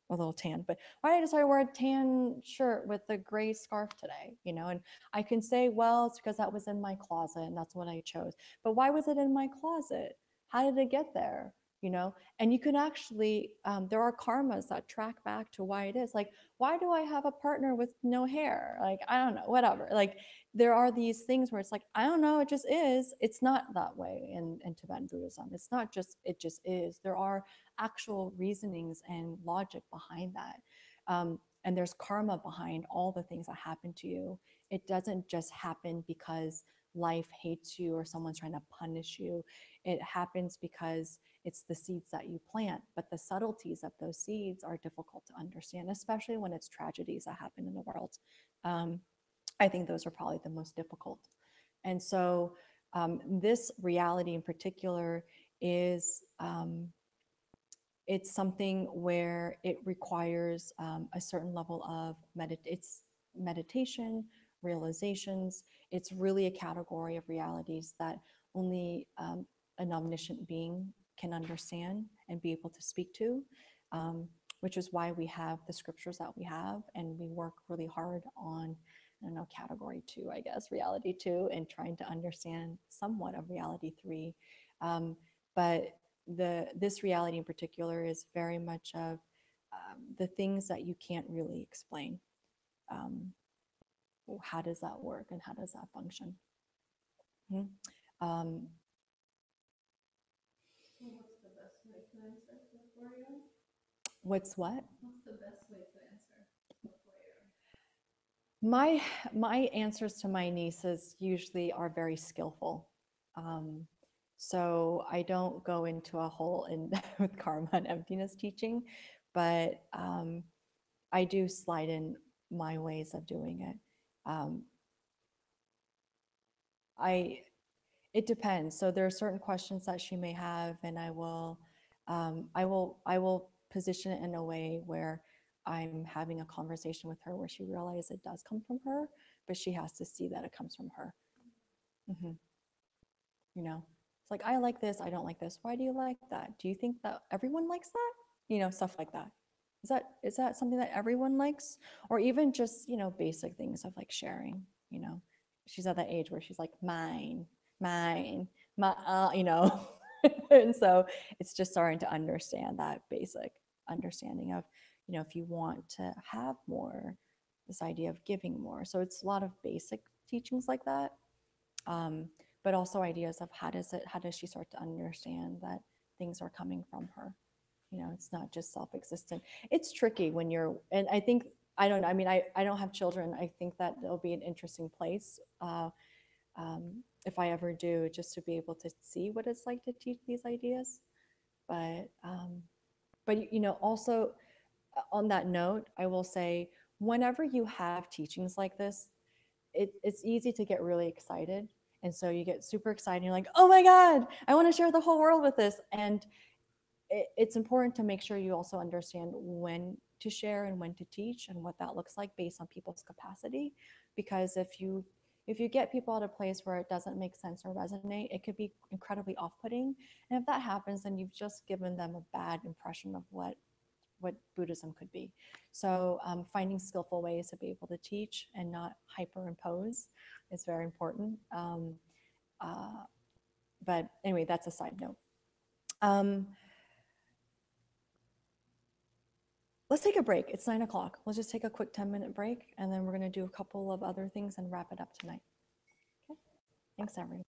little tan. But why did I decide to wear a tan shirt with a gray scarf today? And I can say, well, it's because that was in my closet and that's what I chose. But why was it in my closet? How did it get there? And you can actually, there are karmas that track back to why it is. Like, why do I have a partner with no hair? Like, I don't know, whatever. Like, there are these things where it's like, I don't know, it just is. It's not that way in Tibetan Buddhism. It's not just, it just is. There are actual reasonings and logic behind that. and there's karma behind all the things that happen to you. It doesn't just happen because life hates you or someone's trying to punish you. It happens because it's the seeds that you plant, but the subtleties of those seeds are difficult to understand, especially when it's tragedies that happen in the world. I think those are probably the most difficult. And so this reality in particular is it's something where it requires a certain level of it's meditation, realizations. It's really a category of realities that only an omniscient being can understand and be able to speak to, which is why we have the scriptures that we have, and we work really hard on, I don't know, category 2, I guess, reality 2, and trying to understand somewhat of reality 3. But this reality in particular is very much of the things that you can't really explain. How does that work and how does that function? Um, What's the best way to answer for you? what's what? What's the best way to answer for you? My answers to my nieces usually are very skillful. So I don't go into a hole in with karma and emptiness teaching, but I do slide in my ways of doing it. Um, it depends. So there are certain questions that she may have, and I will position it in a way where I'm having a conversation with her where she realizes it does come from her, but she has to see that it comes from her. hmm You know, it's like, I like this, I don't like this. Why do you like that? Do you think that everyone likes that? You know, stuff like that. Is that something that everyone likes? Or even just, you know, basic things of like sharing, you know. She's at that age where she's like, mine, my, you know. And so it's just starting to understand that basic understanding of, you know, if you want to have more, this idea of giving more. So it's a lot of basic teachings like that. But also ideas of how does she start to understand that things are coming from her? You know, it's not just self-existent. It's tricky when you're, and I think, I don't know, I mean, I don't have children. I think that it'll be an interesting place if I ever do, just to be able to see what it's like to teach these ideas. But you know, also on that note, I will say, whenever you have teachings like this, it's easy to get really excited. And so you get super excited. You're like, oh my God, I want to share the whole world with this. And it's important to make sure you also understand when to share and when to teach and what that looks like based on people's capacity. Because if you get people at a place where it doesn't make sense or resonate, it could be incredibly off-putting. And if that happens, then you've just given them a bad impression of what Buddhism could be. So finding skillful ways to be able to teach and not hyperimpose is very important. Uh, but anyway, that's a side note. Let's take a break. It's 9 o'clock. We'll just take a quick 10-minute break, and then we're going to do a couple of other things and wrap it up tonight. Okay. Thanks, everyone.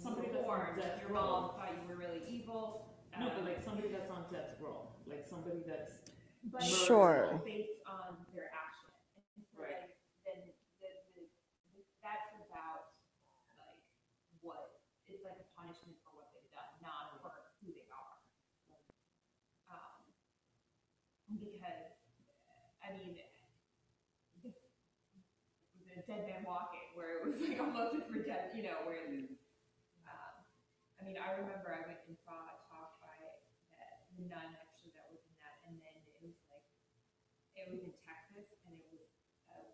Somebody that's born, on death your row. mom thought you were really evil. No, but like somebody that's on death row, like somebody that's But murdered. Sure. based on their action. And so Right. like then that's about like what it's like a punishment for what they've done, not for who they are. Because I mean the Dead Man Walking, where it was like almost for dead, you know, where I mean I remember I went and saw a talk by the nun actually that was in that, and then it was like it was in Texas, and it was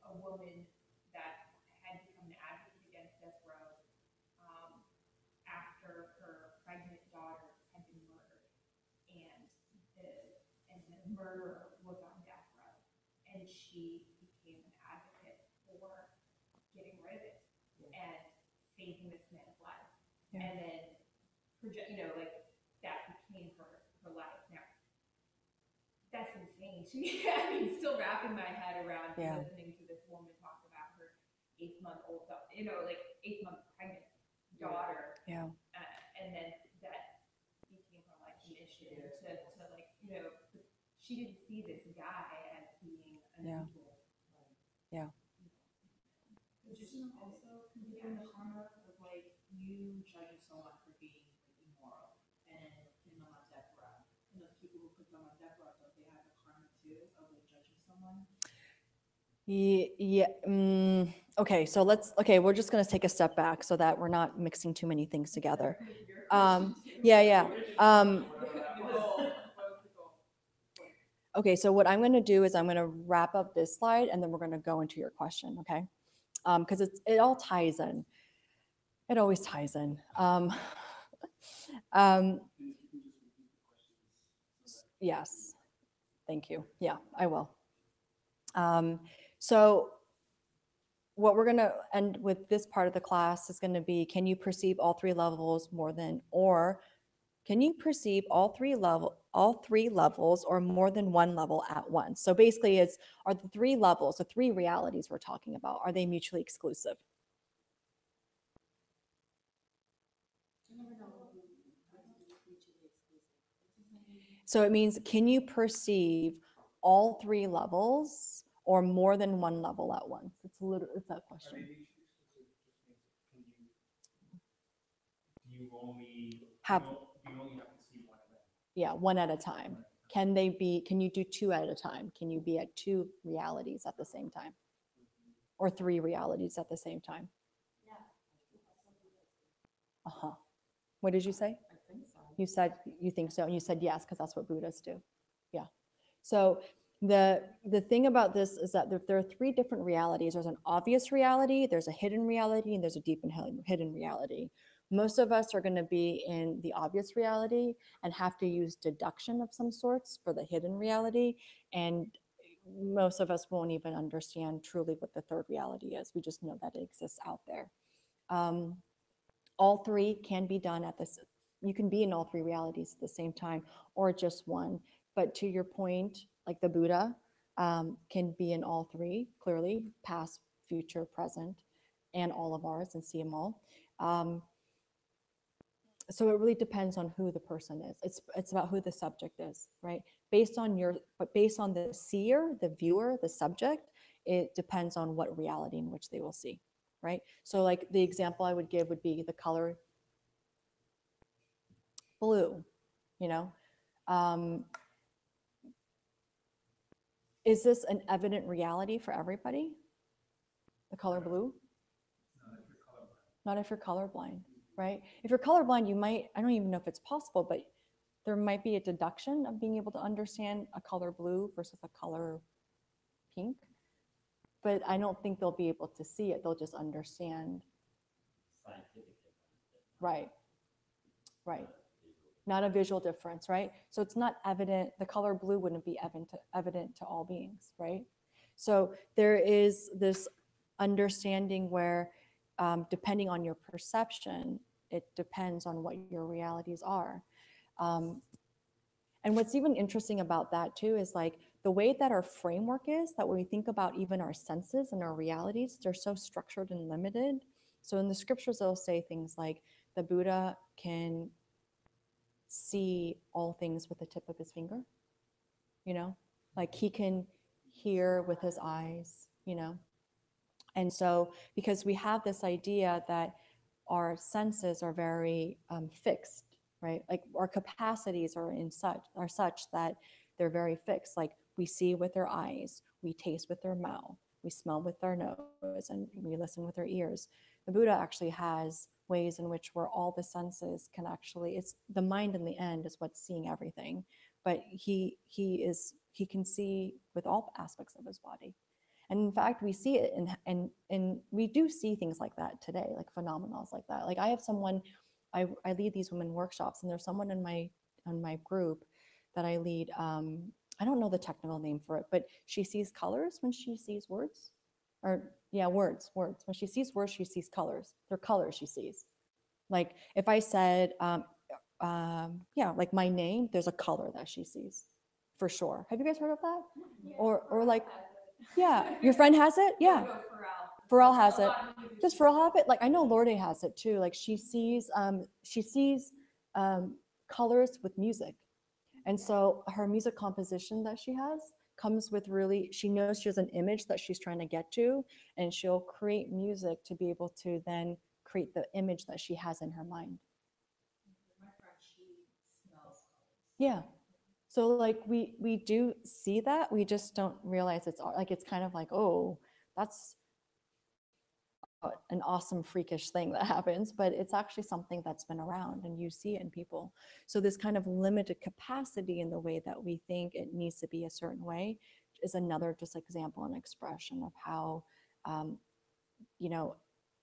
a woman that had become an advocate against death row after her pregnant daughter had been murdered, and the murderer was on death row, and she became an advocate for getting rid of it and saving this man's life, Yeah. and then project, you know, like that became her life. Now that's insane to me. I mean, still wrapping my head around Yeah. listening to this woman talk about her 8-month-old, you know, like 8-month pregnant daughter, Yeah. and then that became her life mission to like, you know, she didn't see this guy as being an Yeah. evil. Yeah. But just also considering the karma of like you judging someone for being like immoral and putting them on death row. And those people who put them on death row, don't they have the karma too of like judging someone? Yeah. Okay. So we're just going to take a step back so that we're not mixing too many things together. Yeah. Okay. So what I'm going to do is I'm going to wrap up this slide and then we're going to go into your question. Okay. Because it all ties in. It always ties in. Yes. Thank you. Yeah, I will. So what we're going to end with this part of the class is going to be, can you perceive all three levels more than, or can you perceive all three levels or more than one level at once? So basically are the three levels, the three realities we're talking about, are they mutually exclusive? So it means, can you perceive all three levels or more than one level at once? It's that question. Do you only Have to see one of them? Yeah, one at a time. Can you do two at a time? Can you be at two realities at the same time? Or three realities at the same time? Uh-huh. What did you say? I think so. You said you think so, and you said yes, because that's what Buddhists do. Yeah. So the thing about this is that there are three different realities. There's an obvious reality, there's a hidden reality, and there's a deep and hidden reality. Most of us are going to be in the obvious reality and have to use deduction of some sorts for the hidden reality. And most of us won't even understand truly what the third reality is. We just know that it exists out there. All three can be done at this. You can be in all three realities at the same time or just one. But to your point, like the Buddha can be in all three, clearly, past, future, present, and all of ours, and see them all. So it really depends on who the person is. It's about who the subject is, right? Based on the seer, the viewer, the subject, it depends on what reality in which they will see, right? So like the example I would give would be the color blue, you know? Is this an evident reality for everybody? The color blue? Not if you're colorblind, right? If you're colorblind, you might, I don't even know if it's possible, but there might be a deduction of being able to understand a color blue versus a color pink. But I don't think they'll be able to see it. They'll just understand. Scientific difference. Right. Right. Not a visual difference, right? So it's not evident, the color blue wouldn't be evident to all beings, right? So there is this understanding where depending on your perception, it depends on what your realities are. And what's even interesting about that too is like the way that our framework is, that when we think about even our senses and our realities, they're so structured and limited. So in the scriptures, they'll say things like, the Buddha can see all things with the tip of his finger, you know, like he can hear with his eyes, you know. And so, because we have this idea that our senses are very fixed, right? Like our capacities are such that they're very fixed. Like we see with our eyes, we taste with our mouth, we smell with our nose, and we listen with our ears. The Buddha actually has ways in which where all the senses can actually, it's the mind in the end is what's seeing everything, but he can see with all aspects of his body. And in fact, we see it, and we do see things like that today, like phenomenals like that. Like I have someone, I lead these women workshops, and there's someone in my group that I lead. I don't know the technical name for it, but she sees colors when she sees words, or yeah, words. When she sees words, she sees colors. They're colors she sees. Like if I said, yeah, like my name, there's a color that she sees, for sure. Have you guys heard of that? Or like, yeah, your friend has it? Yeah. Pharrell has it. Does Pharrell have it? Like I know Lorde has it too. Like she sees colors with music. And so her music composition that she has comes with really, she knows she has an image that she's trying to get to, and she'll create music to be able to then create the image that she has in her mind. My friend, she smells colors. Yeah. So like we do see that, we just don't realize like it's kind of like, oh, that's an awesome freakish thing that happens, but it's actually something that's been around and you see it in people. So this kind of limited capacity in the way that we think it needs to be a certain way is another just example and expression of how um, you know,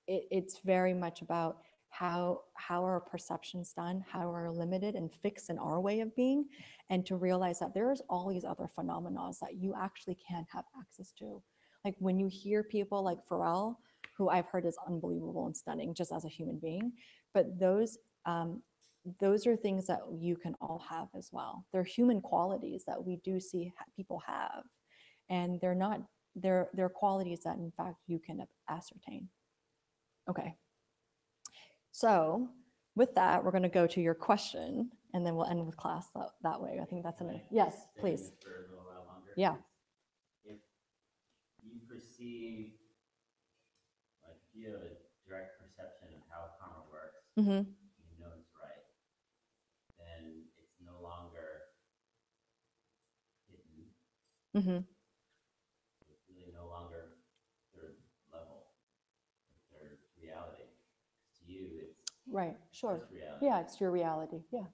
it's very much about how our perceptions done, how we're limited and fixed in our way of being, and to realize that there's all these other phenomena that you actually can have access to. Like when you hear people like Pharrell, who I've heard is unbelievable and stunning just as a human being, but those are things that you can all have as well. They're human qualities that we do see people have, and they're qualities that in fact you can ascertain. Okay. So with that, we're going to go to your question, and then we'll end with class that way. I think that's Can enough. I Yes, stay please. with for a little while longer? Yeah. If you perceive, like if you have a direct perception of how karma works, Mm-hmm. you know it's right, then it's no longer hidden. Mm-hmm. It's really no longer third level, or third reality. To you, it's Right. Sure. first reality. Yeah, it's your reality. Yeah,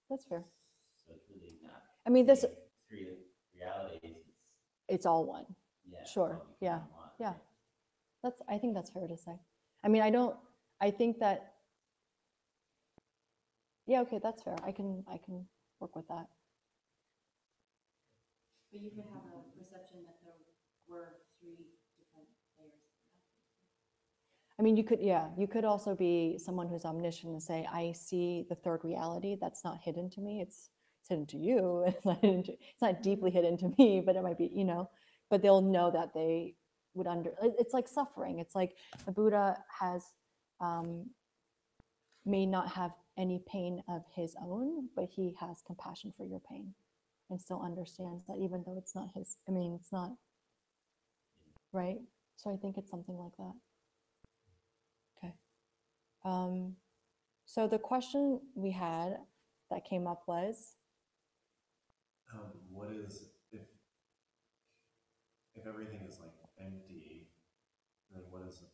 that's fair. So it's really not. I mean, this three realities. it's all one. Yeah. it's Sure. all Yeah. becoming one, Yeah. right? I think that's fair to say. I mean, I think that, yeah, okay, that's fair. I can work with that. But you could have a perception that there were three different layers. I mean, you could also be someone who's omniscient and say, I see the third reality that's not hidden to me. It's hidden to you. It's not deeply hidden to me, but it might be, but they'll know that they would it's like suffering. It's like the Buddha may not have any pain of his own, but he has compassion for your pain and still understands that even though it's not his, it's not, right? So I think it's something like that. Okay. So the question we had that came up was, what is if everything is like empty, then what is the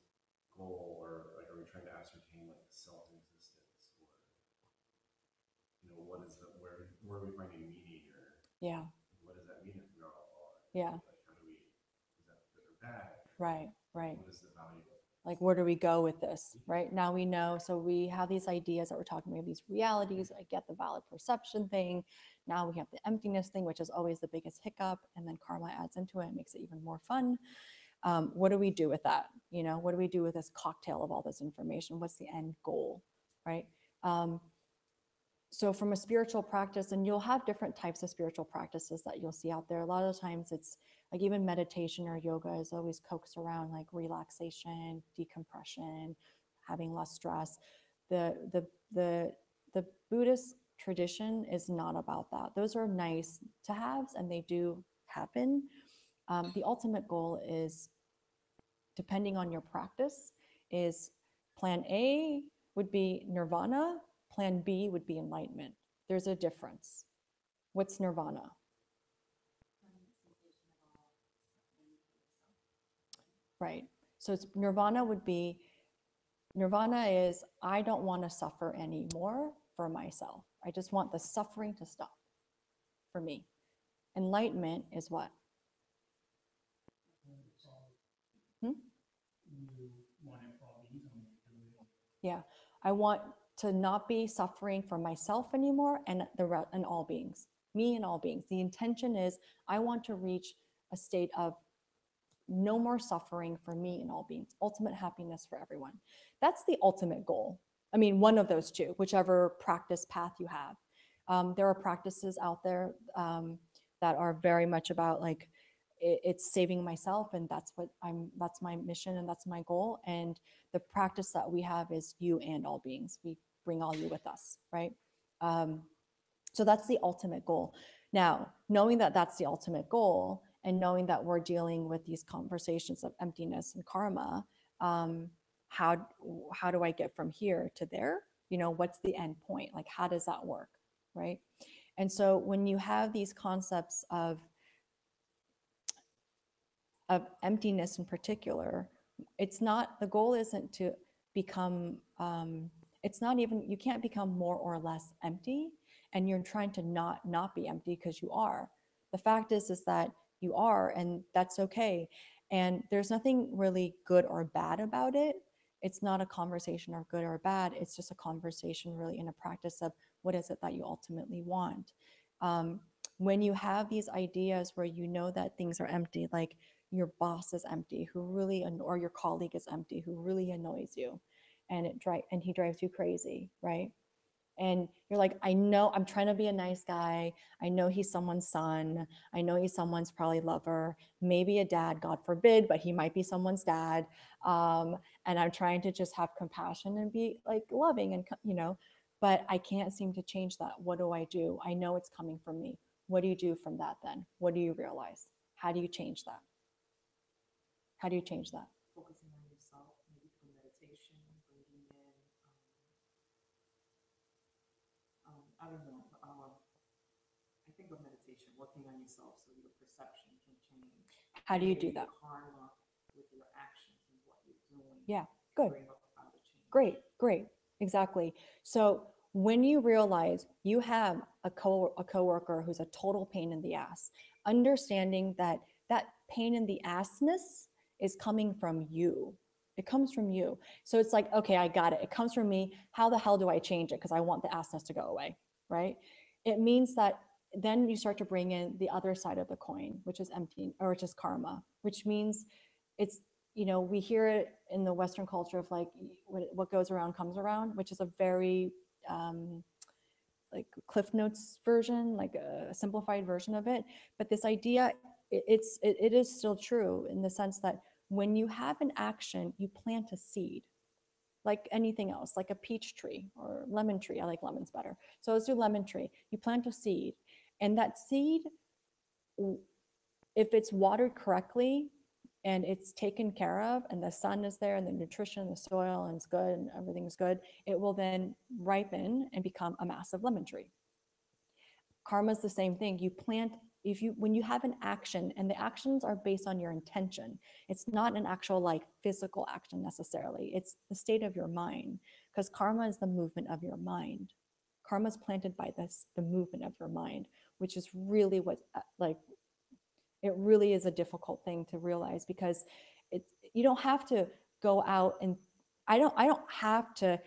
goal, or like are we trying to ascertain like self-existence, or what is where are we finding meaning, or yeah, what does that mean if we are all yeah, like how do we, is that good or bad? right. What is the value of it? Like, where do we go with this? Right now we know, so we have these ideas that we're talking about, these realities. I get the valid perception thing. Now we have the emptiness thing, which is always the biggest hiccup, and then karma adds into it and makes it even more fun. What do we do with that? What do we do with this cocktail of all this information? What's the end goal, right? So from a spiritual practice, and you'll have different types of spiritual practices that you'll see out there. A lot of times it's like even meditation or yoga is always coaxed around like relaxation, decompression, having less stress. the Buddhist tradition is not about that. Those are nice to haves and they do happen. The ultimate goal is, depending on your practice, is plan A would be nirvana, plan B would be enlightenment. There's a difference. What's nirvana? Right. So it's nirvana would be, nirvana is, I don't want to suffer anymore for myself. I just want the suffering to stop for me. Enlightenment is what? Hmm? Yeah, I want to not be suffering for myself anymore and and all beings, me and all beings. The intention is I want to reach a state of no more suffering for me and all beings, ultimate happiness for everyone. That's the ultimate goal. I mean, one of those two, whichever practice path you have. There are practices out there that are very much about like, it's saving myself, and that's my mission and that's my goal. And the practice that we have is you and all beings. We bring all you with us, right? So that's the ultimate goal. Now, knowing that that's the ultimate goal, and knowing that we're dealing with these conversations of emptiness and karma, how do I get from here to there? You know, what's the end point? Like, how does that work, right? And so when you have these concepts of emptiness in particular, it's not, the goal isn't to become, it's not even, you can't become more or less empty, and you're trying to not be empty, because you are. The fact is that you are, and that's okay. And there's nothing really good or bad about it. It's not a conversation of good or bad. It's just a conversation really in a practice of what is it that you ultimately want. When you have these ideas where you know that things are empty, like your boss is empty, who really, or your colleague is empty, who really annoys you, and he drives you crazy, right? And you're like, I know I'm trying to be a nice guy. I know he's someone's son. I know he's someone's probably lover, maybe a dad, God forbid, but he might be someone's dad. And I'm trying to just have compassion and be like loving, and but I can't seem to change that. What do I do? I know it's coming from me. What do you do from that then? What do you realize? How do you change that? How do you change that? Focusing on yourself, maybe through meditation, bringing in, I don't know, I think of meditation, working on yourself so your perception can change. How do you Maybe do that? karma with your actions and what you're doing. Yeah, can good. Bring about a change. Great, exactly. So when you realize you have a coworker who's a total pain in the ass, understanding that that pain in the assness is coming from you. It comes from you. So it's like, okay, I got it. It comes from me. How the hell do I change it? Because I want the assness to go away, right? It means that then you start to bring in the other side of the coin, which is empty, or which is karma, which means it's, we hear it in the Western culture of like, what goes around comes around, which is a very like Cliff Notes version, like a simplified version of it. But this idea, it is still true in the sense that when you have an action, you plant a seed, like anything else, like a peach tree or lemon tree. I like lemons better. So let's do lemon tree. You plant a seed, and that seed, if it's watered correctly and it's taken care of, and the sun is there and the nutrition, the soil, and it's good and everything's good, it will then ripen and become a massive lemon tree. Karma is the same thing. You plant, when you have an action, and the actions are based on your intention. It's not an actual like physical action necessarily. It's the state of your mind, because karma is the movement of your mind. Karma is planted by the movement of your mind, which is really what like, it really is a difficult thing to realize, because you don't have to go out and I don't have to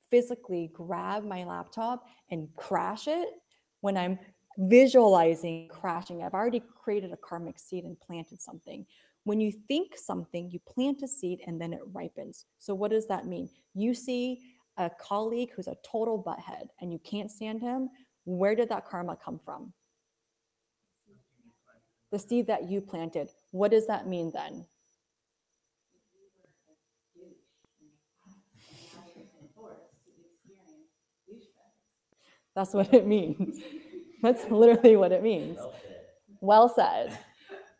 physically grab my laptop and crash it when I'm visualizing crashing. I've already created a karmic seed and planted something. When you think something, you plant a seed and then it ripens. So what does that mean? You see a colleague who's a total butthead and you can't stand him. Where did that karma come from? The seed that you planted. What does that mean then? That's what it means. That's literally what it means. Well said. Well said.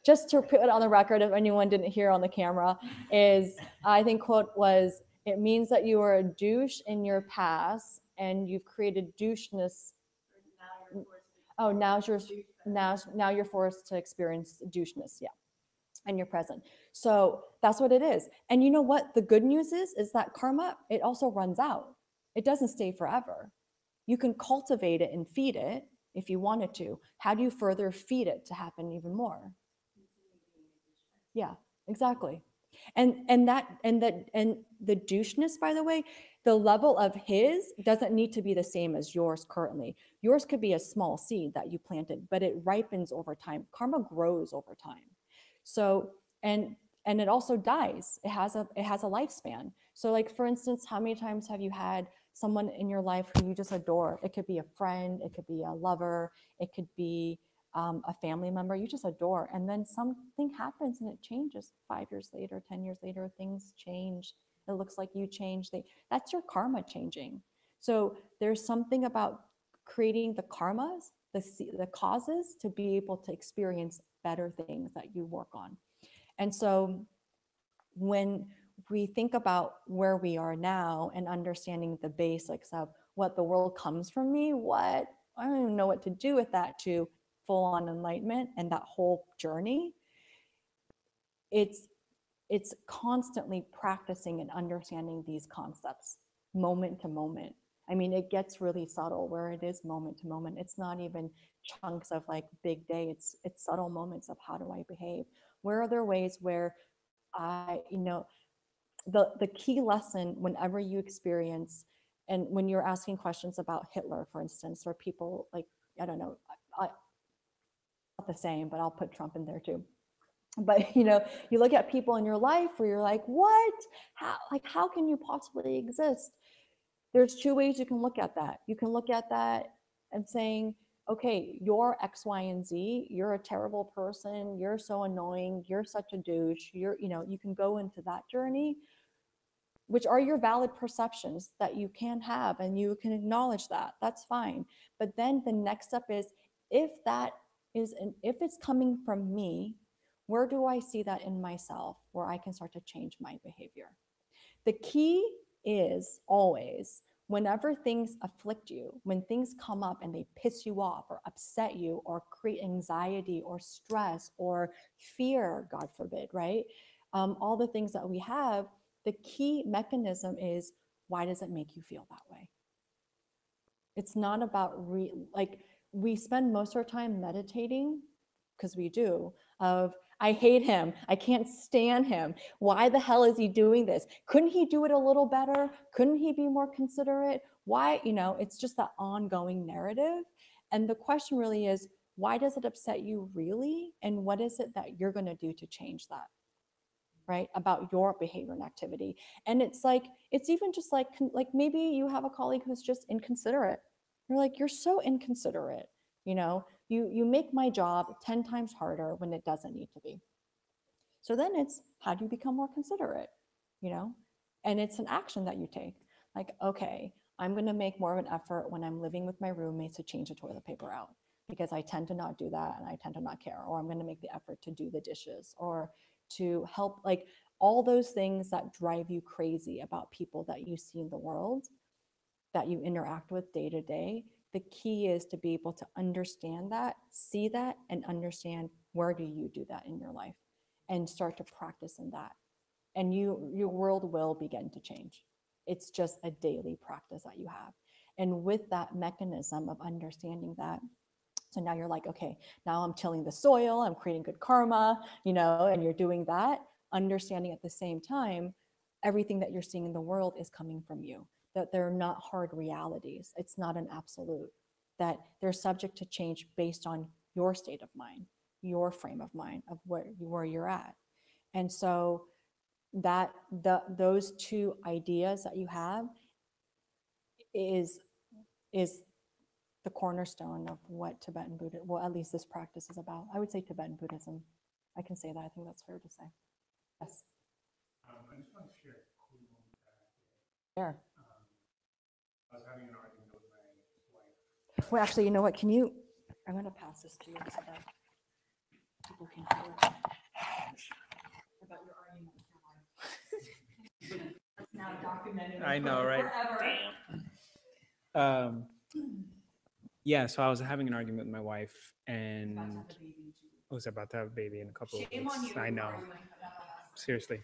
Just to put it on the record, if anyone didn't hear on the camera, is I think quote was, it means that you are a douche in your past and you've created doucheness. Oh, now you're forced to experience doucheness, yeah, and you're present. So that's what it is. And you know what? The good news is that karma, it also runs out. It doesn't stay forever. You can cultivate it and feed it if you wanted to. How do you further feed it to happen even more? Yeah, exactly. And the doucheness, by the way, the level of his doesn't need to be the same as yours currently. Yours could be a small seed that you planted, but it ripens over time. Karma grows over time. So and it also dies. It has a lifespan. So like for instance, how many times have you had someone in your life who you just adore? It could be a friend, it could be a lover, it could be a family member you just adore, and then something happens and it changes 5 years later, 10 years later, things change. It looks like you changed. That's your karma changing. So there's something about creating the karmas, the causes to be able to experience better things that you work on. And so when we think about where we are now and understanding the basics of what the world comes from me, what I don't even know what to do with that, to full on enlightenment and that whole journey, it's constantly practicing and understanding these concepts moment to moment. I mean, it gets really subtle where it is moment to moment. It's not even chunks of like big day. It's subtle moments of how do I behave? Where are there ways where the key lesson whenever you experience, and when you're asking questions about Hitler, for instance, or people like, I don't know, not the same, but I'll put Trump in there too. But you look at people in your life where you're like, what? How can you possibly exist? There's two ways you can look at that. You can look at that and saying, okay, you're X, Y, and Z. You're a terrible person. You're so annoying. You're such a douche. You can go into that journey, which are your valid perceptions that you can have, and you can acknowledge that. That's fine. But then the next step is, if it's coming from me, where do I see that in myself where I can start to change my behavior? The key is always, whenever things afflict you, when things come up and they piss you off or upset you or create anxiety or stress or fear, God forbid, right? All the things that we have, the key mechanism is, why does it make you feel that way? It's not about like, we spend most of our time meditating, because we do, of I hate him, I can't stand him, why the hell is he doing this? Couldn't he do it a little better? Couldn't he be more considerate? Why? It's just that ongoing narrative. And the question really is, why does it upset you really? And what is it that you're going to do to change that? Right, about your behavior and activity. And it's even just like maybe you have a colleague who's just inconsiderate. You're like, you're so inconsiderate. You make my job 10 times harder when it doesn't need to be. So then it's, how do you become more considerate? And it's an action that you take. Like, okay, I'm going to make more of an effort when I'm living with my roommates to change the toilet paper out, because I tend to not do that and I tend to not care. Or I'm going to make the effort to do the dishes, or to help, like all those things that drive you crazy about people that you see in the world, that you interact with day to day. The key is to be able to understand that, see that, and understand, where do you do that in your life, and start to practice in that. And your world will begin to change. It's just a daily practice that you have. And with that mechanism of understanding that, so now you're like, okay, now I'm tilling the soil, I'm creating good karma, and you're doing that, understanding at the same time, everything that you're seeing in the world is coming from you, that they're not hard realities. It's not an absolute, that they're subject to change based on your state of mind, your frame of mind of where you're at. And so those two ideas that you have is the cornerstone of what Tibetan Buddhism, well, at least this practice is about. I would say Tibetan Buddhism. I can say that. I think that's fair to say. Yes. I just want to share a cool moment that I did. Sure. I was having an argument with my wife, Well, actually, you know what? Can you, I'm going to pass this to you so that people can hear it. About your argument with your wife. It's now documented. I know, right? Forever. Yeah, so I was having an argument with my wife, and About to have a baby too. I was about to have a baby in a couple of Shame on weeks. you I for know, arguing about us. seriously.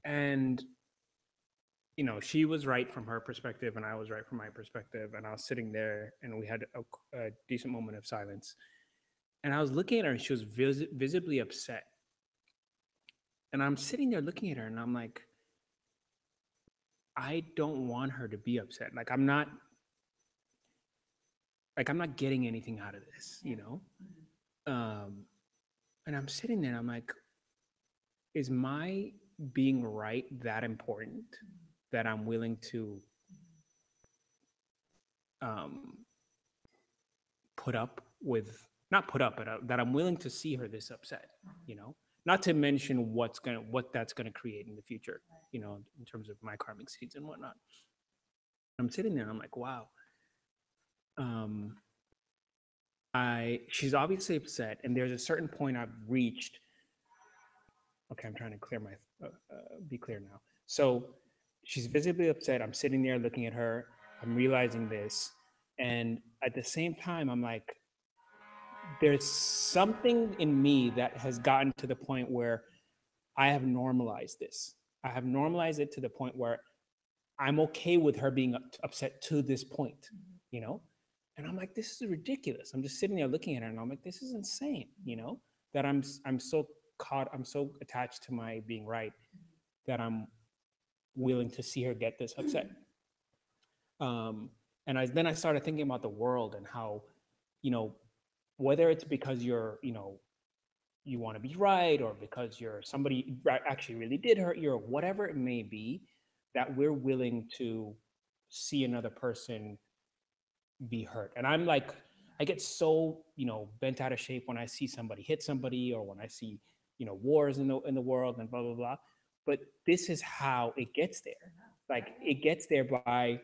And you know, she was right from her perspective, and I was right from my perspective. And I was sitting there, and we had a decent moment of silence. And I was looking at her, and she was visibly upset. And I'm sitting there looking at her, and I'm like, I don't want her to be upset. Like I'm not getting anything out of this, you know? And I'm sitting there and I'm like, is my being right that important that I'm willing to put up with, not put up, but that I'm willing to see her this upset, you know? Not to mention what that's gonna create in the future, you know, in terms of my karmic seeds and whatnot. I'm sitting there and I'm like, wow. She's obviously upset, and there's a certain point I've reached. Okay, I'm trying to clear be clear now. So she's visibly upset. I'm sitting there looking at her. I'm realizing this. And at the same time, I'm like, there's something in me that has gotten to the point where I have normalized this. I have normalized it to the point where I'm okay with her being upset to this point, you know? And I'm like, this is ridiculous. I'm just sitting there looking at her and I'm like, this is insane, you know? That I'm so attached to my being right that I'm willing to see her get this upset. And then I started thinking about the world and how, you know, whether it's because you're, you know, you want to be right, or because you're somebody actually really did hurt you, or whatever it may be, that we're willing to see another person be hurt. And I'm like, I get so, you know, bent out of shape when I see somebody hit somebody, or when I see, you know, wars in the world and blah blah blah. But this is how it gets there. Like it gets there by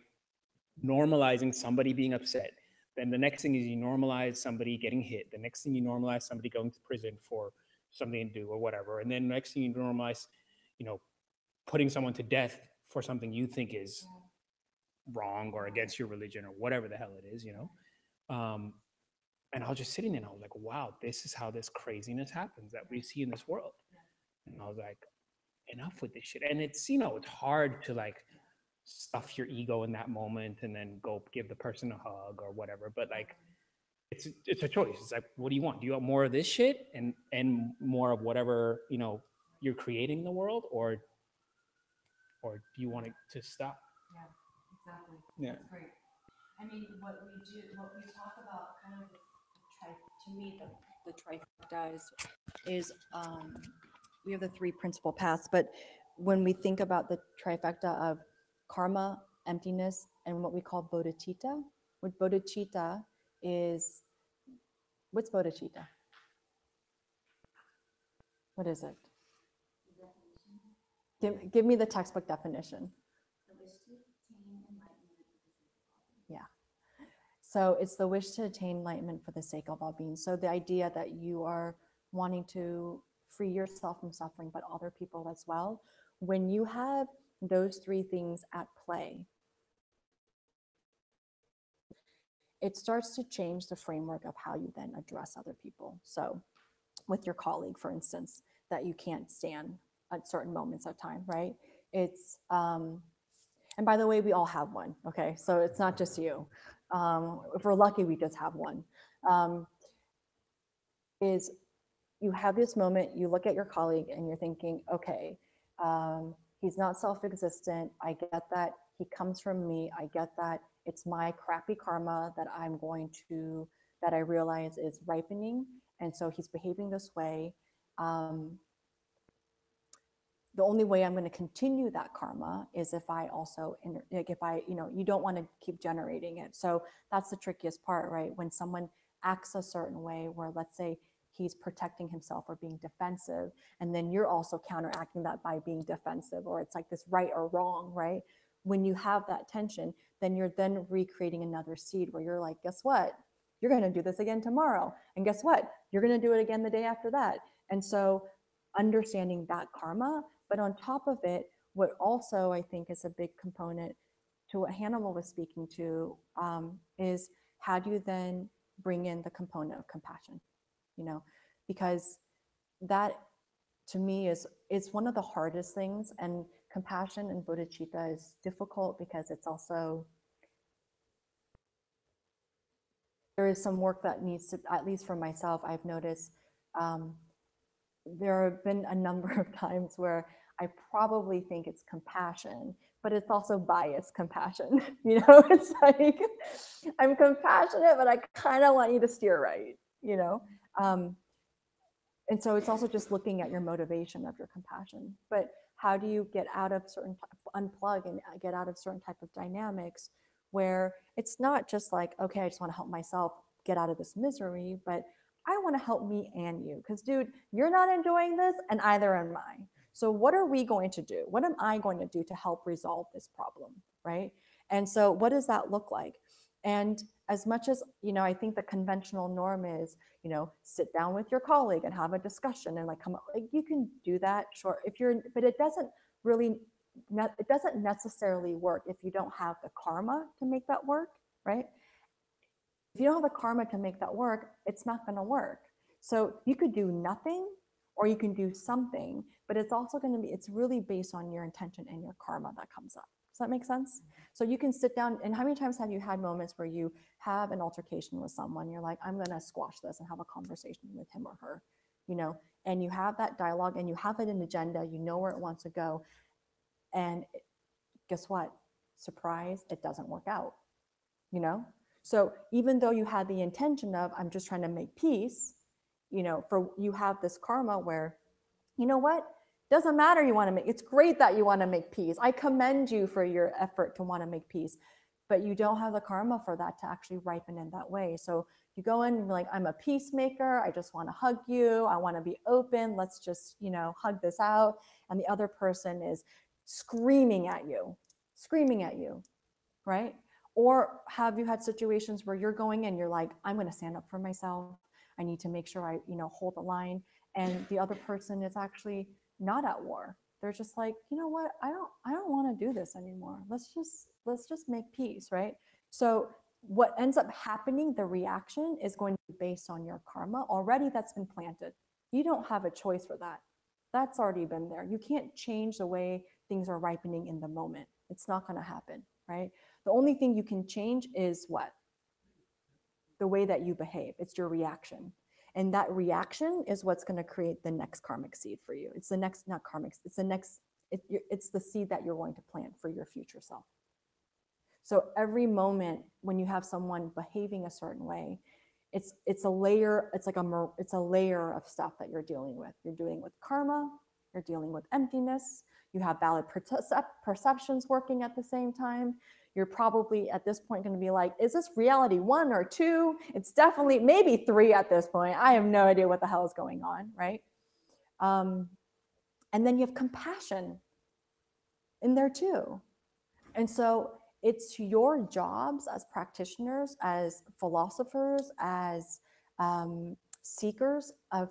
normalizing somebody being upset. Then the next thing is you normalize somebody getting hit. The next thing you normalize somebody going to prison for something to do or whatever. And then next thing you normalize, you know, putting someone to death for something you think is wrong or against your religion or whatever the hell it is, you know? And I was just sitting there and I was like, wow, this is how this craziness happens that we see in this world. And I was like, enough with this shit. And it's, you know, it's hard to like stuff your ego in that moment and then go give the person a hug or whatever. But like, it's a choice. It's like, what do you want? Do you want more of this shit and more of whatever, you know, you're creating in the world, or do you want it to stop? Yeah, exactly. Yeah. That's great. I mean, what we talk about kind of to me, the trifecta is we have the three principal paths, but when we think about the trifecta of karma, emptiness, and what we call bodhicitta, what bodhicitta is, what's bodhicitta? What is it? Give me the textbook definition. Yeah. So it's the wish to attain enlightenment for the sake of all beings. So the idea that you are wanting to free yourself from suffering, but other people as well. When you have those three things at play, it starts to change the framework of how you then address other people. So with your colleague, for instance, that you can't stand at certain moments of time, right? It's, and by the way, we all have one, okay? So it's not just you. If we're lucky, we just have one. Is you have this moment, you look at your colleague and you're thinking, okay, he's not self-existent. I get that he comes from me. I get that it's my crappy karma that that I realize is ripening. And so he's behaving this way. The only way I'm going to continue that karma is if I also, like if I, you know, you don't want to keep generating it. So that's the trickiest part, right? When someone acts a certain way where, let's say, he's protecting himself or being defensive, and then you're also counteracting that by being defensive, or it's like this right or wrong, right? When you have that tension, then you're then recreating another seed where you're like, guess what? You're going to do this again tomorrow. And guess what? You're going to do it again the day after that. And so understanding that karma, but on top of it, what also I think is a big component to what Hannibal was speaking to is how do you then bring in the component of compassion, you know, because that to me is one of the hardest things, and compassion and bodhicitta is difficult because it's also, there is some work that needs to, at least for myself, I've noticed there have been a number of times where I probably think it's compassion, but it's also biased compassion. You know, it's like I'm compassionate, but I kind of want you to steer right, you know? And so it's also just looking at your motivation of your compassion. But how do you get out of certain, unplug and get out of certain type of dynamics where it's not just like, okay, I just want to help myself get out of this misery, but I want to help me and you. Because dude, you're not enjoying this and either am I. So what are we going to do? What am I going to do to help resolve this problem, right? And so what does that look like? And as much as, you know, I think the conventional norm is, you know, sit down with your colleague and have a discussion and like come up, like you can do that, sure, if you're, but it doesn't really, it doesn't necessarily work if you don't have the karma to make that work, right? If you don't have the karma to make that work, it's not going to work. So you could do nothing or you can do something, but it's also going to be, it's really based on your intention and your karma that comes up. Does that make sense? So you can sit down, and how many times have you had moments where you have an altercation with someone, you're like, I'm going to squash this and have a conversation with him or her, you know, and you have that dialogue and you have it an agenda, you know where it wants to go. And guess what? Surprise, it doesn't work out, you know? So even though you had the intention of, I'm just trying to make peace, you know, for you have this karma where, you know what? Doesn't matter you want to make, it's great that you want to make peace. I commend you for your effort to want to make peace, but you don't have the karma for that to actually ripen in that way. So you go in and be like, I'm a peacemaker. I just want to hug you. I want to be open. Let's just, you know, hug this out. And the other person is screaming at you, right? Or have you had situations where you're going and you're like, I'm going to stand up for myself. I need to make sure I, you know, hold the line. And the other person is actually not at war. They're just like, you know what? I don't want to do this anymore. Let's just make peace, right? So what ends up happening, the reaction is going to be based on your karma already that's been planted. You don't have a choice for that. That's already been there. You can't change the way things are ripening in the moment. It's not going to happen, right? The only thing you can change is what? The way that you behave. It's your reaction. And that reaction is what's going to create the next karmic seed for you. It's the next, not karmic, it's the next, it's the seed that you're going to plant for your future self. So every moment when you have someone behaving a certain way, it's a layer, it's like it's a layer of stuff that you're dealing with. You're dealing with karma, you're dealing with emptiness, you have valid perceptions working at the same time. You're probably at this point going to be like, is this reality 1 or 2? It's definitely maybe 3 at this point. I have no idea what the hell is going on, right? And then you have compassion in there too. And so it's your jobs as practitioners, as philosophers, as seekers of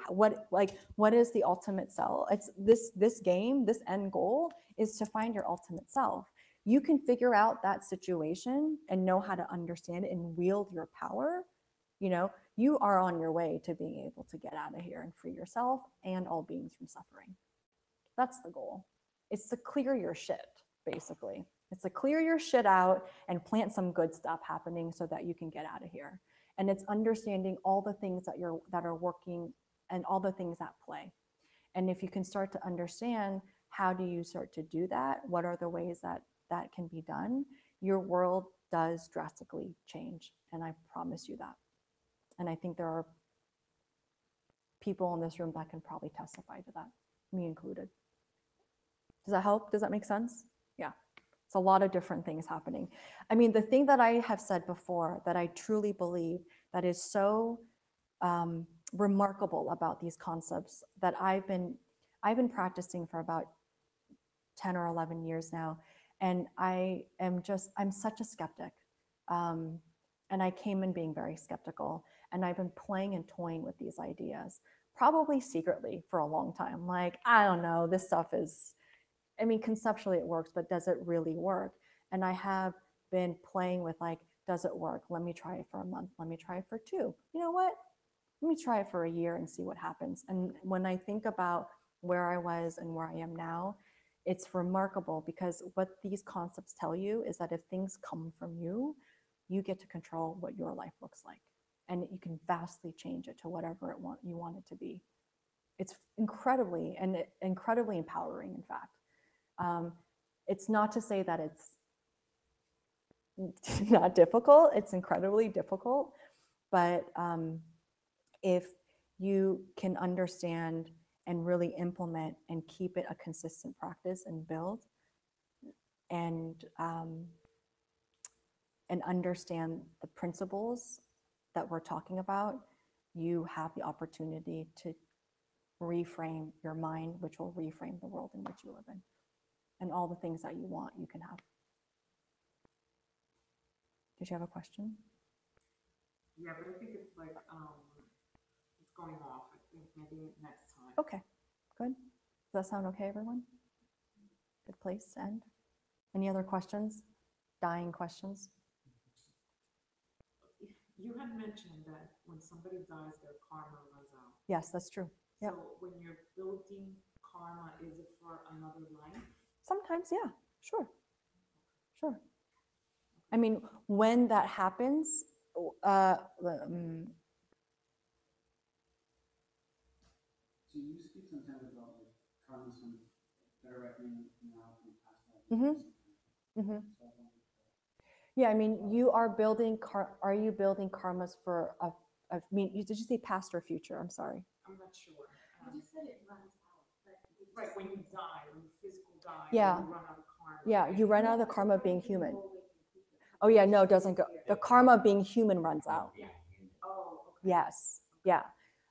what is the ultimate self. It's this game, this end goal is to find your ultimate self. You can figure out that situation and know how to understand it and wield your power. You know, you are on your way to being able to get out of here and free yourself and all beings from suffering. That's the goal. It's to clear your shit, basically. It's to clear your shit out and plant some good stuff happening so that you can get out of here. And it's understanding all the things that are working and all the things at play. And if you can start to understand how do you start to do that, what are the ways that that can be done, your world does drastically change. And I promise you that. And I think there are people in this room that can probably testify to that, me included. Does that help? Does that make sense? Yeah. It's a lot of different things happening. I mean, the thing that I have said before that I truly believe that is so remarkable about these concepts that I've been practicing for about 10 or 11 years now. And I'm such a skeptic. And I came in being very skeptical, and I've been playing and toying with these ideas, probably secretly for a long time. Like, I don't know, this stuff is, I mean, conceptually it works, but does it really work? And I have been playing with like, does it work? Let me try it for a month. Let me try it for 2. You know what? Let me try it for a year and see what happens. And when I think about where I was and where I am now, it's remarkable, because what these concepts tell you is that if things come from you, you get to control what your life looks like. And you can vastly change it to whatever you want it to be. It's incredibly empowering, in fact. It's not to say that it's not difficult. It's incredibly difficult. But if you can understand and really implement and keep it a consistent practice and build, and understand the principles that we're talking about, you have the opportunity to reframe your mind, which will reframe the world in which you live in. And all the things that you want, you can have. Did you have a question? Yeah, but I think it's like, it's going off. I think maybe next time. Okay, good. Does that sound okay, everyone? Good place to end. Any other questions? Dying questions? You had mentioned that when somebody dies, their karma runs out. Yes, that's true. Yep. So when you're building karma, is it for another life? Sometimes, yeah, sure. Sure. I mean, when that happens, So you speak sometimes about like karma, some that are reckoning now from past lives. Yeah, I mean, you are building are you building karmas for I mean, did you say past or future? I'm sorry. I'm not sure. You just said it runs out. Right, when you die, when you physical die, Yeah. you run out of karma. Yeah, you run out of the karma of being human. Oh yeah, no, it doesn't go. The karma of being human runs out. Oh, okay. Yes. Yeah.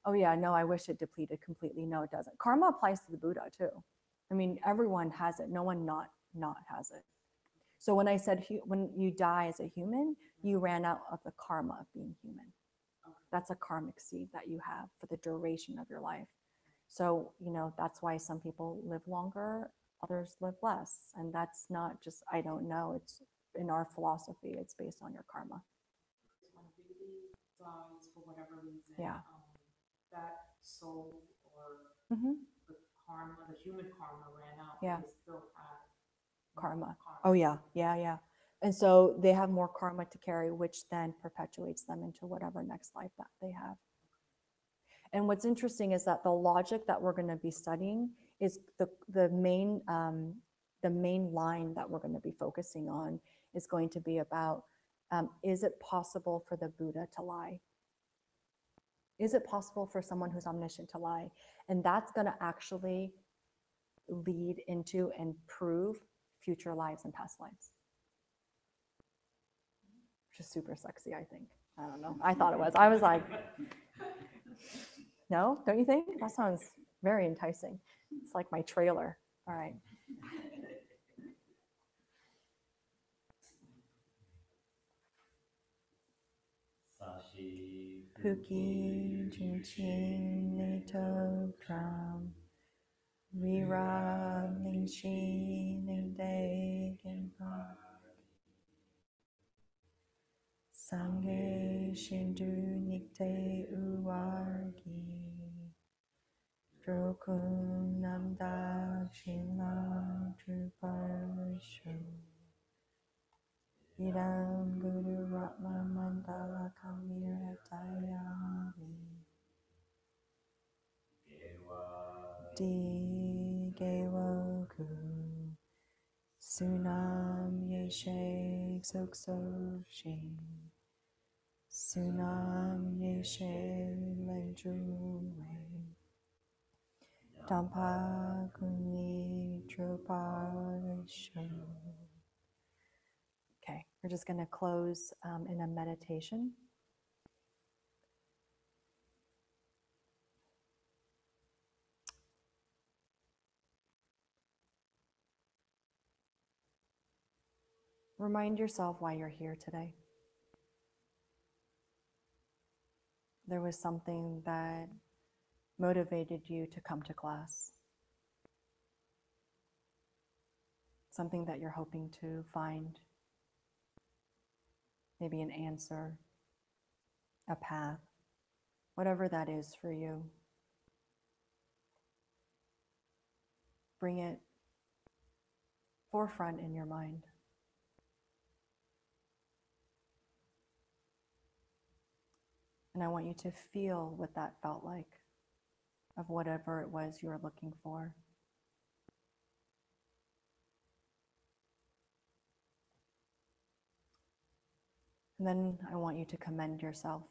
Oh yeah, no, I wish it depleted completely. No, it doesn't. Karma applies to the Buddha too. I mean, everyone has it. No one not has it. So when I said when you die as a human, you ran out of the karma of being human. That's a karmic seed that you have for the duration of your life. So, you know, that's why some people live longer, others live less. And that's not just, I don't know, it's in our philosophy, it's based on your karma. When a baby dies for whatever reason, Yeah. That soul or Mm-hmm. the karma, the human karma ran out, Yeah. but they still have Karma. Oh yeah, yeah, yeah. And so they have more karma to carry, which then perpetuates them into whatever next life that they have. And what's interesting is that the logic that we're going to be studying is the main line that we're going to be focusing on is going to be about, is it possible for the Buddha to lie? Is it possible for someone who's omniscient to lie? And that's going to actually lead into and prove future lives and past lives. Which is super sexy, I think. I don't know. I thought it was. I was like, no, don't you think? That sounds very enticing. It's like my trailer. All right. Sashi Puki Jinchin Nito Tram Rira Lingshi Ningde Genpa Sange Shindu Nikte Uwargi Drokun Namda Shinla Truparsho Idam Guru Ratma Mandala Kamira Dayami Di Gewoku Sunam Yeshe Sokso Shin Sunam Yeshe Lenjuwe Dampa Kuni Troparisho. Okay, we're just going to close in a meditation. Remind yourself why you're here today. There was something that motivated you to come to class. Something that you're hoping to find. Maybe an answer, a path, whatever that is for you. Bring it forefront in your mind. And I want you to feel what that felt like, of whatever it was you were looking for. And then I want you to commend yourself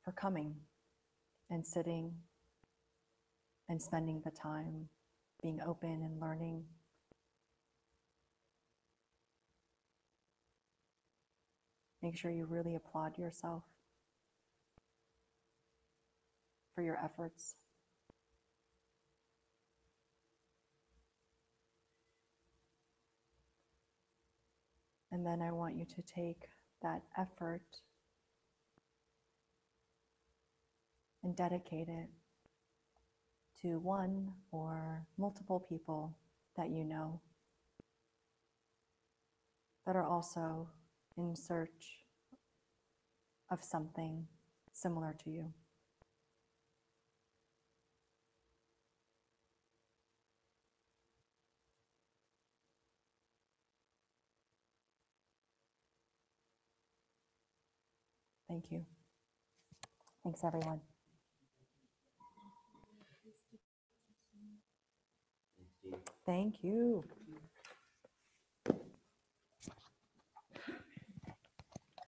for coming and sitting and spending the time, being open and learning. Make sure you really applaud yourself for your efforts. And then I want you to take that effort and dedicate it to one or multiple people that you know that are also in search of something similar to you. Thank you. Thanks, everyone. Thanks, Jee. Thank you.